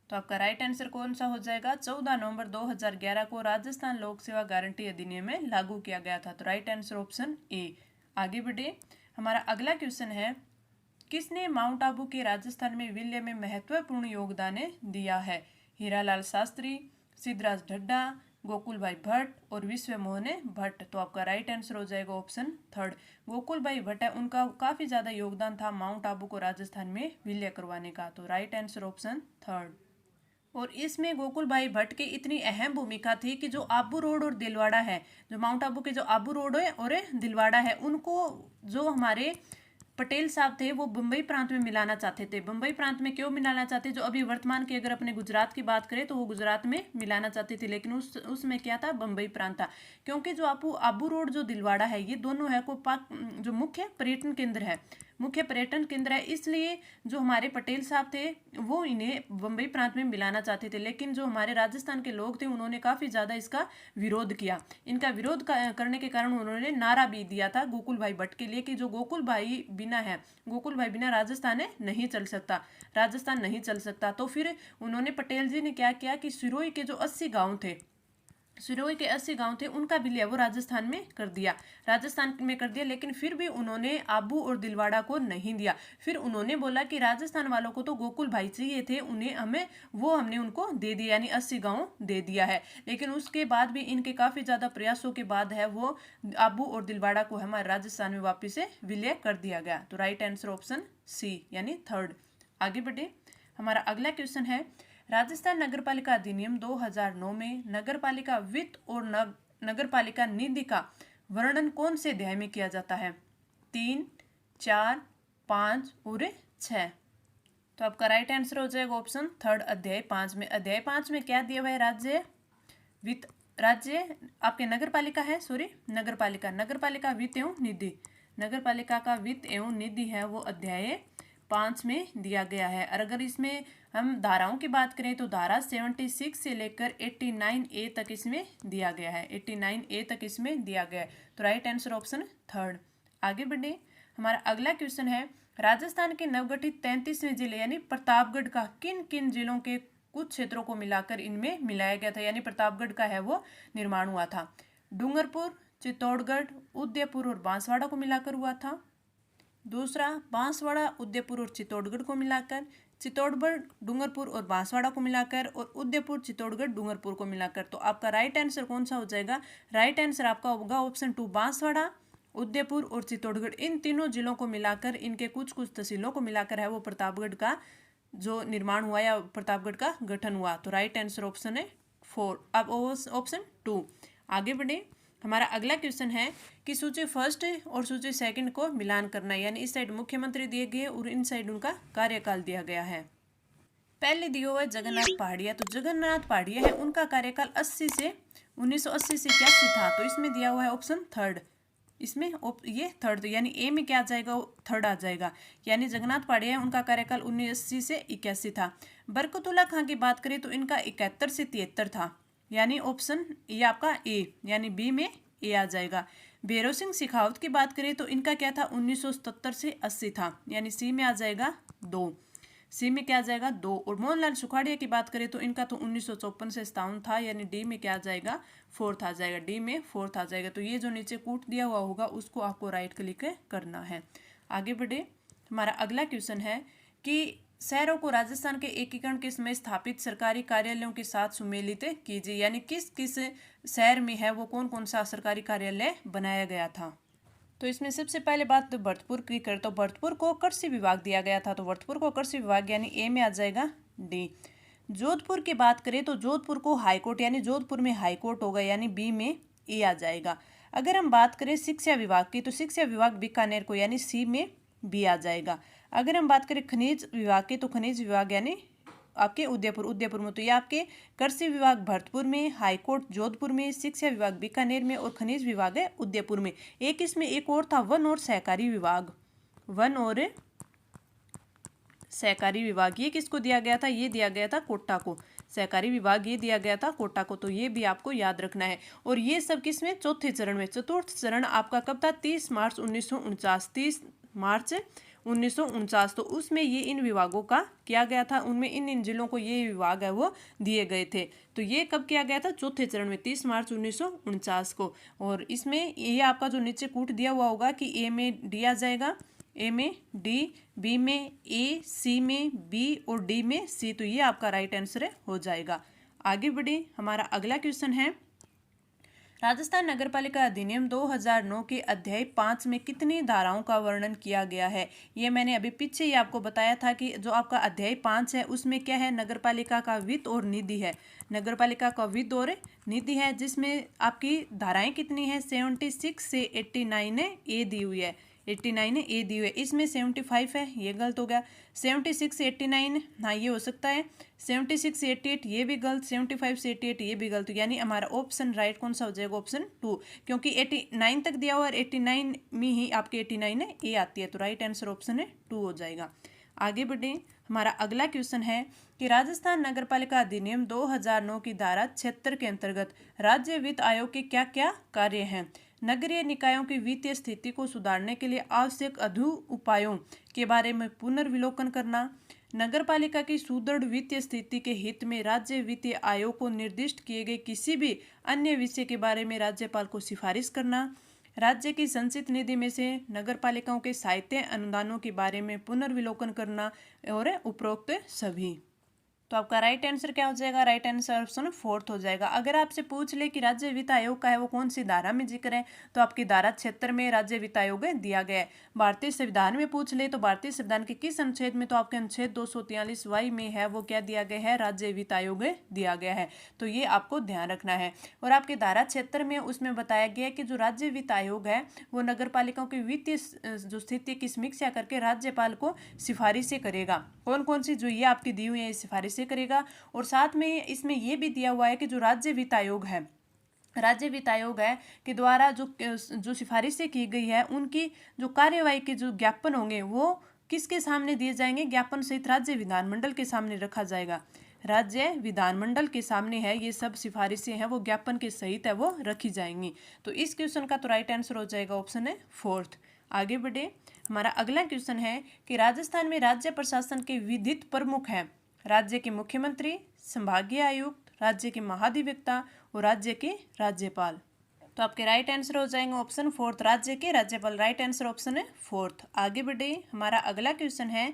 तो आपका राइट आंसर कौन सा हो जाएगा? 14 नवंबर 2011 को राजस्थान लोक सेवा गारंटी अधिनियम में लागू किया गया था। तो राइट आंसर ऑप्शन ए। आगे बढ़े, हमारा अगला क्वेश्चन है किसने माउंट आबू के राजस्थान में विलय में महत्वपूर्ण योगदान दिया है? हीरालाल शास्त्री, सिद्धराज ढड्डा, गोकुल भाई भट्ट और विश्व मोहन भट्ट। तो आपका राइट आंसर हो जाएगा ऑप्शन थर्ड। गोकुल भाई भट्ट है, उनका काफी ज्यादा योगदान था माउंट आबू को राजस्थान में विलय करवाने का। तो राइट आंसर ऑप्शन थर्ड। और इसमें गोकुल भाई भट्ट की इतनी अहम भूमिका थी कि जो आबू रोड और दिलवाड़ा है, जो माउंट आबू के जो आबू रोड है और दिलवाड़ा है, उनको जो हमारे पटेल साहब थे वो बम्बई प्रांत में मिलाना चाहते थे। बम्बई प्रांत में क्यों मिलाना चाहते, जो अभी वर्तमान की अगर अपने गुजरात की बात करें तो वो गुजरात में मिलाना चाहते थे, लेकिन उसमें क्या था, बम्बई प्रांत था। क्योंकि जो आबू रोड जो दिलवाड़ा है, ये दोनों है को जो मुख्य पर्यटन केंद्र है, इसलिए जो हमारे पटेल साहब थे वो इन्हें बम्बई प्रांत में मिलाना चाहते थे। लेकिन जो हमारे राजस्थान के लोग थे उन्होंने काफ़ी ज़्यादा इसका विरोध किया। इनका विरोध करने के कारण उन्होंने नारा भी दिया था गोकुल भाई भट्ट के लिए कि जो गोकुल भाई बिना राजस्थान नहीं चल सकता, राजस्थान नहीं चल सकता। तो फिर उन्होंने, पटेल जी ने क्या किया कि सिरोही के जो 80 गाँव थे, उनका विलय वो राजस्थान में कर दिया, लेकिन फिर भी उन्होंने आबू और दिलवाड़ा को नहीं दिया। फिर उन्होंने बोला कि राजस्थान वालों को तो गोकुल भाई चाहिए थे, हमने उनको दे दिया, यानी 80 गांव दे दिया है। लेकिन उसके बाद भी इनके काफ़ी ज़्यादा प्रयासों के बाद है वो आबू और दिलवाड़ा को हमारे राजस्थान में वापिस से विलय कर दिया गया। तो राइट आंसर ऑप्शन सी यानी थर्ड। आगे बढ़े, हमारा अगला क्वेश्चन है, राजस्थान नगरपालिका अधिनियम 2009 में नगरपालिका वित्त और नगरपालिका निधि का वर्णन कौन से अध्याय में किया जाता है? 3, 4, 5 और 6। तो आपका राइट आंसर हो जाएगा ऑप्शन थर्ड, अध्याय 5 में। अध्याय 5 में क्या दिया हुआ है? आपके नगरपालिका है, नगरपालिका वित्त एवं निधि, नगरपालिका का वित्त एवं निधि है वो अध्याय 5 में दिया गया है। और अगर इसमें हम धाराओं की बात करें तो धारा 76 से लेकर 89A तक इसमें दिया गया है, 89A तक इसमें दिया गया है। तो राइट आंसर ऑप्शन थर्ड। आगे बढ़े, हमारा अगला क्वेश्चन है, राजस्थान के नवगठित 33वें जिले यानी प्रतापगढ़ का किन किन जिलों के कुछ क्षेत्रों को मिलाकर इनमें मिलाया गया था, यानी प्रतापगढ़ का है वो निर्माण हुआ था? डूंगरपुर, चित्तौड़गढ़, उदयपुर और बांसवाड़ा को मिलाकर हुआ था। दूसरा, बांसवाड़ा, उदयपुर और चित्तौड़गढ़ को मिलाकर, चित्तौड़गढ़, डूंगरपुर और बांसवाड़ा को मिलाकर, और उदयपुर, चित्तौड़गढ़, डूंगरपुर को मिलाकर। तो आपका राइट आंसर कौन सा हो जाएगा? राइट आंसर आपका होगा ऑप्शन 2, बांसवाड़ा, उदयपुर और चित्तौड़गढ़। इन तीनों जिलों को मिलाकर, इनके कुछ कुछ तहसीलों को मिलाकर है वो प्रतापगढ़ का जो निर्माण हुआ या प्रतापगढ़ का गठन हुआ। तो राइट आंसर ऑप्शन है 4, अब ऑप्शन 2। आगे बढ़े, हमारा अगला क्वेश्चन है कि सूची फर्स्ट और सूची सेकंड को मिलान करना है, यानी इस साइड मुख्यमंत्री दिए गए और इन साइड उनका कार्यकाल दिया गया है। पहले दिया हुआ है जगन्नाथ पहाड़िया, तो जगन्नाथ पहाड़िया है उनका कार्यकाल 1980 से 81 था। तो इसमें दिया हुआ है ऑप्शन थर्ड, इसमें ये थर्ड, यानी ए में क्या आ जाएगा? थर्ड आ जाएगा, यानी जगन्नाथ पहाड़िया है उनका कार्यकाल 1980 से 81 था। बरकतुल्ला खां की बात करें तो इनका 71 से 73 था, यानी ऑप्शन ये आपका ए, यानी बी में ए आ जाएगा। भैरव सिंह शेखावत की बात करें तो इनका क्या था? 1977 से 80 था, यानी सी में आ जाएगा 2, सी में क्या आ जाएगा? 2। और मोहनलाल सुखाड़िया की बात करें तो इनका तो 1954 से 57 था, यानी डी में क्या आ जाएगा? 4th आ जाएगा, डी में 4th आ जाएगा। तो ये जो नीचे कूट दिया हुआ होगा उसको आपको राइट क्लिक करना है। आगे बढ़े, हमारा अगला क्वेश्चन है कि शहरों को राजस्थान के एकीकरण के समय स्थापित सरकारी कार्यालयों के साथ सुमेलित कीजिए, यानी किस किस शहर में है वो कौन कौन सा सरकारी कार्यालय बनाया गया था। तो इसमें सबसे पहले बात तो भरतपुर की करें तो भरतपुर को कृषि विभाग दिया गया था, तो भरतपुर को कृषि विभाग यानी ए में आ जाएगा डी। जोधपुर की बात करें तो जोधपुर को हाईकोर्ट, यानी जोधपुर में हाईकोर्ट होगा, यानी बी में ए आ जाएगा। अगर हम बात करें शिक्षा विभाग की तो शिक्षा विभाग बीकानेर को, यानी सी में बी आ जाएगा। अगर हम बात करें खनिज विभाग की तो खनिज विभाग यानी आपके उदयपुर में। तो ये आपके कृषि विभाग भरतपुर में, हाईकोर्ट जोधपुर में, शिक्षा विभाग बीकानेर में और खनिज विभाग है उदयपुर में। एक इसमें एक और था वन और सहकारी विभाग, ये किसको दिया गया था? ये दिया गया था कोटा को, सहकारी विभाग ये दिया गया था कोटा को। तो ये भी आपको याद रखना है। और ये सब किसमें? चौथे चरण में। चतुर्थ चरण आपका कब था? 30 मार्च 1949। तो उसमें ये इन विभागों का किया गया था, उनमें इन जिलों को ये विभाग है वो दिए गए थे। तो ये कब किया गया था? चौथे चरण में 30 मार्च 1949 को। और इसमें ये आपका जो नीचे कूट दिया हुआ होगा कि ए में डी आ जाएगा, ए में डी, बी में ए, सी में बी और डी में सी। तो ये आपका राइट आंसर हो जाएगा। आगे बढ़े, हमारा अगला क्वेश्चन है, राजस्थान नगरपालिका अधिनियम 2009 के अध्याय 5 में कितनी धाराओं का वर्णन किया गया है? ये मैंने अभी पीछे ही आपको बताया था कि जो आपका अध्याय 5 है उसमें क्या है? नगरपालिका का वित्त और निधि है, नगरपालिका का वित्त और निधि है, जिसमें आपकी धाराएं कितनी है? 76 से 89 ए दी हुई है, 89 है, ए दी हुई है। इसमें 75 है, ये गलत हो गया। 76 से 89, हाँ ये हो सकता है। 76 से 88 ये भी गलत, 75 से 88 ये भी गलत, यानी हमारा ऑप्शन राइट कौन सा हो जाएगा, ऑप्शन 2, क्योंकि 89 तक दिया हुआ और 89 में ही आपके 89 है, ए आती है, तो राइट आंसर ऑप्शन है 2 हो जाएगा। आगे बढ़े, हमारा अगला क्वेश्चन है कि राजस्थान नगरपालिका अधिनियम 2009 की धारा 76 के अंतर्गत राज्य वित्त आयोग के क्या क्या कार्य हैं। नगरीय निकायों की वित्तीय स्थिति को सुधारने के लिए आवश्यक अधू उपायों के बारे में पुनर्विलोकन करना, नगरपालिका की सुदृढ़ वित्तीय स्थिति के हित में राज्य वित्तीय आयोग को निर्दिष्ट किए गए किसी भी अन्य विषय के बारे में राज्यपाल को सिफारिश करना, राज्य की संचित निधि में से नगरपालिकाओं के साहित्य अनुदानों के बारे में पुनर्विलोकन करना और उपरोक्त सभी। तो आपका राइट आंसर क्या हो जाएगा, राइट आंसर ऑप्शन 4 हो जाएगा। अगर आपसे पूछ ले कि राज्य वित्त आयोग का है वो कौन सी धारा में जिक्र है, तो आपकी धारा 76 में राज्य वित्त आयोग दिया गया है। भारतीय संविधान में पूछ ले तो भारतीय संविधान के किस अनुच्छेद में, तो आपके अनुच्छेद 243 में है वो क्या दिया गया है, राज्य वित्त आयोग दिया गया है। तो ये आपको ध्यान रखना है। और आपकी धारा 76 में उसमें बताया गया है कि जो राज्य वित्त आयोग है वो नगर पालिकाओं की वित्तीय जो स्थिति की समीक्षा करके राज्यपाल को सिफारिशें करेगा। कौन कौन सी जो ये आपकी दी हुई है सिफारिश करेगा। और साथ में इसमें यह भी दिया हुआ है कि जो राज्य वित्त आयोग है, राज्य वित्त आयोग है के द्वारा जो सिफारिशें की गई है उनकी जो कार्यवाही के जो ज्ञापन होंगे वो किसके सामने दिए जाएंगे, ज्ञापन सहित राज्य विधानमंडल के सामने रखा जाएगा। राज्य विधानमंडल के सामने है ये सब सिफारिशें हैं वो ज्ञापन के सहित है वो रखी जाएंगी। तो इस क्वेश्चन का तो राइट आंसर हो जाएगा ऑप्शन है 4। आगे बढ़े, हमारा अगला क्वेश्चन है कि राजस्थान में राज्य प्रशासन के विधिक प्रमुख हैं राज्य के मुख्यमंत्री, संभागीय आयुक्त, राज्य के महाधिवक्ता और राज्य के राज्यपाल। तो आपके राइट आंसर हो जाएंगे ऑप्शन 4, राज्य के राज्यपाल। राइट आंसर ऑप्शन है 4। आगे बढ़े, हमारा अगला क्वेश्चन है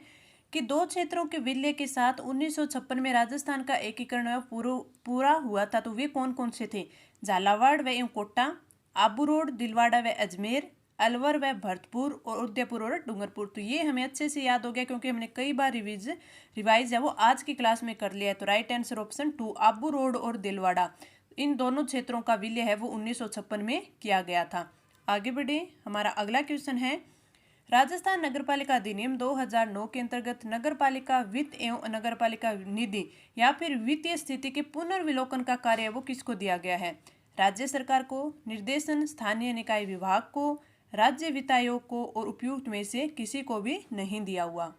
कि 2 क्षेत्रों के विलय के साथ 1956 में राजस्थान का एकीकरण पूरा हुआ था, तो वे कौन कौन से थे। झालावाड़ व एवं कोटा, आबू रोड, दिलवाड़ा व अजमेर, अलवर व भरतपुर और उदयपुर और डूंगरपुर। तो ये हमें अच्छे से याद हो गया क्योंकि हमने कई बार रिवाइज है वो आज की क्लास में कर लिया है। तो right answer option 2, Abu road और दिलवाड़ा, इन दोनों क्षेत्रों का विलय है वो 1956 में किया गया था। आगे बढ़े, हमारा अगला क्वेश्चन है राजस्थान नगरपालिका अधिनियम 2009 के अंतर्गत नगरपालिका वित्त एवं नगरपालिका निधि या फिर वित्तीय स्थिति के पुनर्विलोकन का कार्य वो किसको दिया गया है। राज्य सरकार को, निर्देशन स्थानीय निकाय विभाग को, राज्य वित्त आयोग को और उपयुक्त में से किसी को भी नहीं दिया हुआ।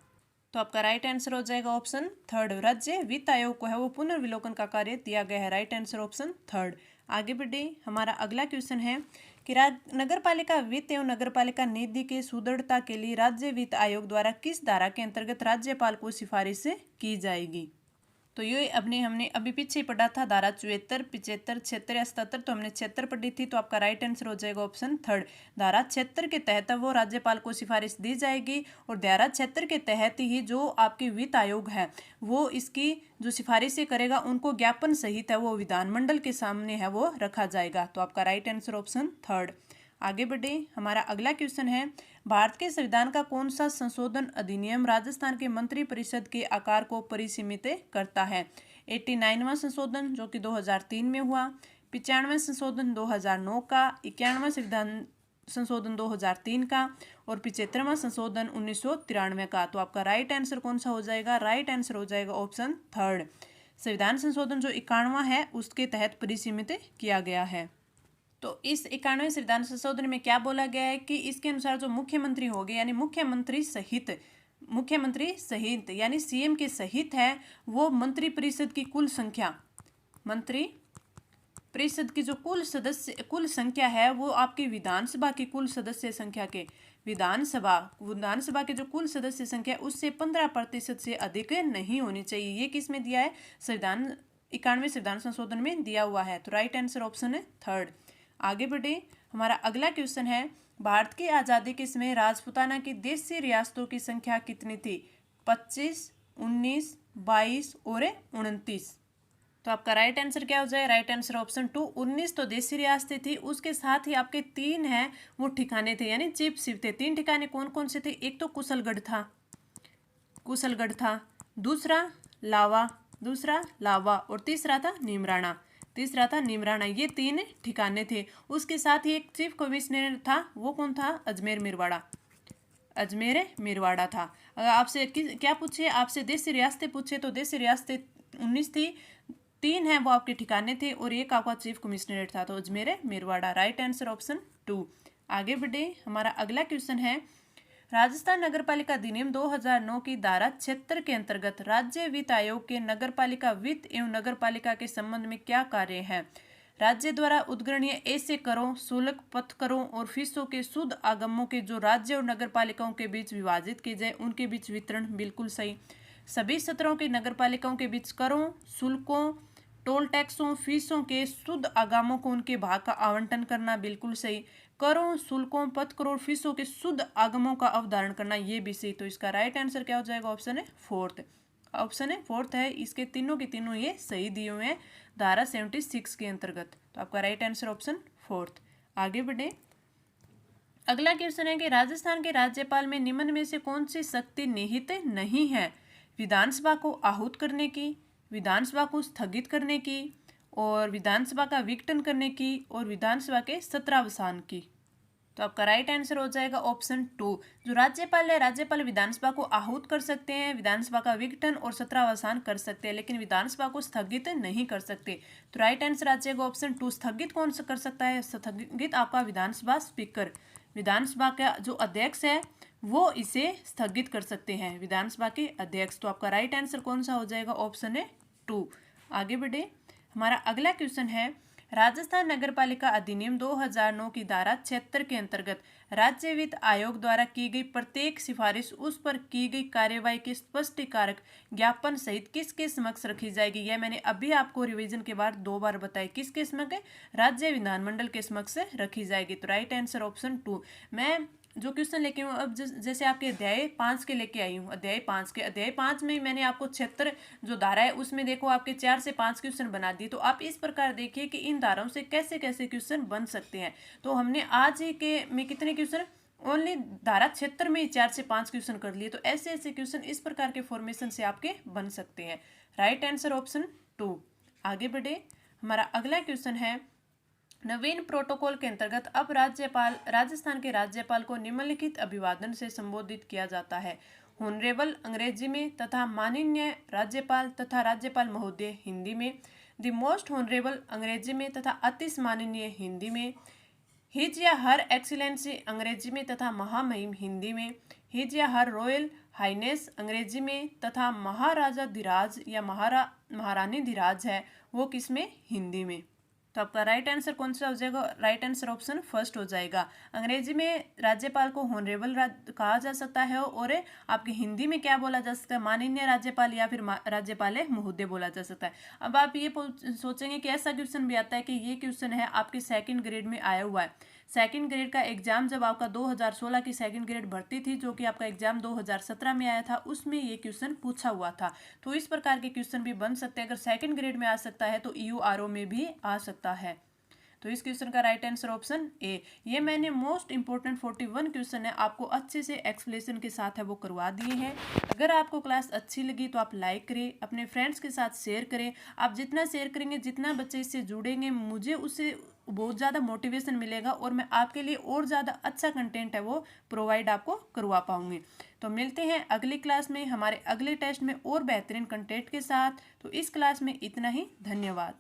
तो आपका राइट आंसर हो जाएगा ऑप्शन 3, राज्य वित्त आयोग को है वो पुनर्विलोकन का कार्य दिया गया है। Right answer option 3। आगे बढ़े, हमारा अगला क्वेश्चन है कि नगरपालिका वित्त एवं नगरपालिका निधि के सुदृढ़ता के लिए राज्य वित्त आयोग द्वारा किस धारा के अंतर्गत राज्यपाल को सिफारिश की जाएगी। तो ये हमने अभी पीछे पढ़ा था धारा 74, 75, 76 या 77, तो हमने 76 पढ़ी थी। तो आपका राइट आंसर हो जाएगा ऑप्शन 3, धारा 76 के तहत वो राज्यपाल को सिफारिश दी जाएगी। और धारा 76 के तहत ही जो आपकी वित्त आयोग है वो इसकी जो सिफारिशें करेगा उनको ज्ञापन सहित है वो विधानमंडल के सामने है वो रखा जाएगा। तो आपका राइट आंसर ऑप्शन 3। आगे बढ़े, हमारा अगला क्वेश्चन है भारत के संविधान का कौन सा संशोधन अधिनियम राजस्थान के मंत्रिपरिषद के आकार को परिसीमित करता है। 89वां संशोधन जो कि 2003 में हुआ, 95वां संशोधन 2009 का, 91वां संविधान संशोधन 2003 का और 75वां संशोधन 1993 का। तो आपका राइट आंसर कौन सा हो जाएगा, राइट आंसर हो जाएगा ऑप्शन 3, संविधान संशोधन जो 91वां है उसके तहत परिसीमित किया गया है। तो इस 91वें संविधान संशोधन में क्या बोला गया है कि इसके अनुसार जो मुख्यमंत्री हो गए यानी मुख्यमंत्री सहित यानी सीएम के सहित है वो मंत्रिपरिषद की कुल संख्या, मंत्री परिषद की जो कुल संख्या है वो आपकी विधानसभा की कुल सदस्य संख्या के विधानसभा के जो कुल सदस्य संख्या उससे 15% से अधिक नहीं होनी चाहिए। ये किस में दिया है, 91वें संविधान संशोधन में दिया हुआ है। तो राइट आंसर ऑप्शन है 3। आगे बढ़े, हमारा अगला क्वेश्चन है भारत की आज़ादी के समय राजपूताना की देशी रियासतों की संख्या कितनी थी। 25, 19, 22 और 29। तो आपका राइट आंसर क्या हो जाए, राइट आंसर ऑप्शन 2, 19 तो देशी रियासतें थी, उसके साथ ही आपके 3 हैं वो ठिकाने थे यानी चिपशिप थे। 3 ठिकाने कौन कौन से थे, एक तो कुशलगढ़ था, दूसरा लावा और तीसरा था नीमराणा। ये 3 ठिकाने थे। उसके साथ ही एक चीफ कमिश्नर था, वो कौन था, अजमेर मिरवाड़ा। अजमेर मेरवाड़ा था। अगर आपसे क्या पूछे, आपसे देशी रियासतें पूछे तो देशी रियासतें 19 थी, 3 हैं वो आपके ठिकाने थे और एक आपका चीफ कमिश्नरेट था। तो Ajmer Merwara right answer option 2। आगे बढ़े, हमारा अगला क्वेश्चन है राजस्थान नगरपालिका अधिनियम 2009 की धारा 76 के अंतर्गत राज्य वित्त आयोग के नगरपालिका वित्त एवं नगरपालिका के संबंध में क्या कार्य है। राज्य द्वारा उद्ग्रणीय ऐसे करों, शुल्क, पथ करों और फीसों के शुद्ध आगमों के जो राज्य और नगरपालिकाओं के बीच विभाजित किए जाए उनके बीच वितरण, बिल्कुल सही। सभी स्तरों की नगरपालिकाओं के बीच करों, शुल्कों, टोल टैक्सों, फीसों के शुद्ध आगमों को उनके भाग का आवंटन करना, बिल्कुल सही। करों, शुल्कों, पथ करों, फीसों के शुद्ध आगमों का अवधारण करना, ये भी सही। तो इसका राइट आंसर क्या हो जाएगा, ऑप्शन है फोर्थ। ऑप्शन है फोर्थ है, इसके तीनों के तीनों ये सही दिए हुए हैं धारा 76 के अंतर्गत। तो आपका राइट आंसर ऑप्शन फोर्थ। आगे बढ़े, अगला क्वेश्चन है कि राजस्थान के राज्यपाल में निम्न में से कौन सी शक्ति निहित नहीं है। विधानसभा को आहूत करने की, विधानसभा को स्थगित करने की, और विधानसभा का विघटन करने की, और विधानसभा के सत्रावसान की। तो आपका राइट आंसर हो जाएगा ऑप्शन 2। जो राज्यपाल है, राज्यपाल विधानसभा को आहूत कर सकते हैं, विधानसभा का विघटन और सत्रावसान कर सकते हैं, लेकिन विधानसभा को स्थगित नहीं कर सकते। तो राइट आंसर आ जाएगा ऑप्शन 2। स्थगित कौन सा कर सकता है, स्थगित आपका विधानसभा स्पीकर, विधानसभा का जो अध्यक्ष है वो इसे स्थगित कर सकते हैं, विधानसभा के अध्यक्ष। तो आपका राइट आंसर कौन सा हो जाएगा, ऑप्शन है 2। आगे बढ़े, हमारा अगला क्वेश्चन है राजस्थान नगरपालिका अधिनियम 2009 की धारा 76 के अंतर्गत राज्य वित्त आयोग द्वारा की गई प्रत्येक सिफारिश उस पर की गई कार्यवाही के स्पष्टीकारक ज्ञापन सहित किसके समक्ष रखी जाएगी। यह मैंने अभी आपको रिवीजन के बाद 2 बार बताया, किसके समक्ष, राज्य विधानमंडल के समक्ष रखी जाएगी। तो राइट आंसर ऑप्शन 2। मैं जो क्वेश्चन लेके हूँ अब जैसे आपके अध्याय 5 के लेके आई हूँ, अध्याय 5 में मैंने आपको 76 जो धारा है उसमें देखो आपके 4 से 5 क्वेश्चन बना दिए। तो आप इस प्रकार देखिए कि इन धाराओं से कैसे कैसे क्वेश्चन बन सकते हैं। तो हमने आज ही के में कितने क्वेश्चन, ओनली धारा 76 में ही 4 से 5 क्वेश्चन कर लिए। तो ऐसे ऐसे क्वेश्चन इस प्रकार के फॉर्मेशन से आपके बन सकते हैं। Right answer option 2। आगे बढ़े, हमारा अगला क्वेश्चन है नवीन प्रोटोकॉल के अंतर्गत अब राजस्थान के राज्यपाल को निम्नलिखित अभिवादन से संबोधित किया जाता है। ऑनरेबल अंग्रेजी में तथा माननीय राज्यपाल तथा राज्यपाल महोदय हिंदी में, द मोस्ट ऑनरेबल अंग्रेजी में तथा अति माननीय हिंदी में, हिज या हर एक्सीलेंसी अंग्रेजी में तथा महामहिम हिंदी में, हिज या हर रॉयल हाइनेस अंग्रेजी में तथा महाराजा धीराज या महारानी धीराज है वो किसमें, हिंदी में। तो आपका राइट आंसर कौन सा हो जाएगा, राइट आंसर ऑप्शन फर्स्ट हो जाएगा। अंग्रेजी में राज्यपाल को ऑनरेबल कहा जा सकता है और आपके हिंदी में क्या बोला जा सकता है, माननीय राज्यपाल या फिर राज्यपाल महोदय बोला जा सकता है। अब आप ये सोचेंगे कि ऐसा क्वेश्चन भी आता है कि ये क्वेश्चन है आपके सेकंड ग्रेड में आया हुआ है। सेकंड ग्रेड का एग्जाम जब आपका 2016 की सेकंड ग्रेड भर्ती थी जो कि आपका एग्जाम 2017 में आया था, उसमें ये क्वेश्चन पूछा हुआ था। तो इस प्रकार के क्वेश्चन भी बन सकते हैं। अगर सेकंड ग्रेड में आ सकता है तो ईयूआरओ में भी आ सकता है। तो इस क्वेश्चन का राइट आंसर ऑप्शन ए। ये मैंने मोस्ट इंपोर्टेंट 41 क्वेश्चन है आपको अच्छे से एक्सप्लेनेशन के साथ है वो करवा दिए हैं। अगर आपको क्लास अच्छी लगी तो आप लाइक करें, अपने फ्रेंड्स के साथ शेयर करें। आप जितना शेयर करेंगे, जितना बच्चे इससे जुड़ेंगे, मुझे उससे बहुत ज़्यादा मोटिवेशन मिलेगा और मैं आपके लिए और ज़्यादा अच्छा कंटेंट है वो प्रोवाइड आपको करवा पाऊंगी। तो मिलते हैं अगली क्लास में हमारे अगले टेस्ट में और बेहतरीन कंटेंट के साथ। तो इस क्लास में इतना ही, धन्यवाद।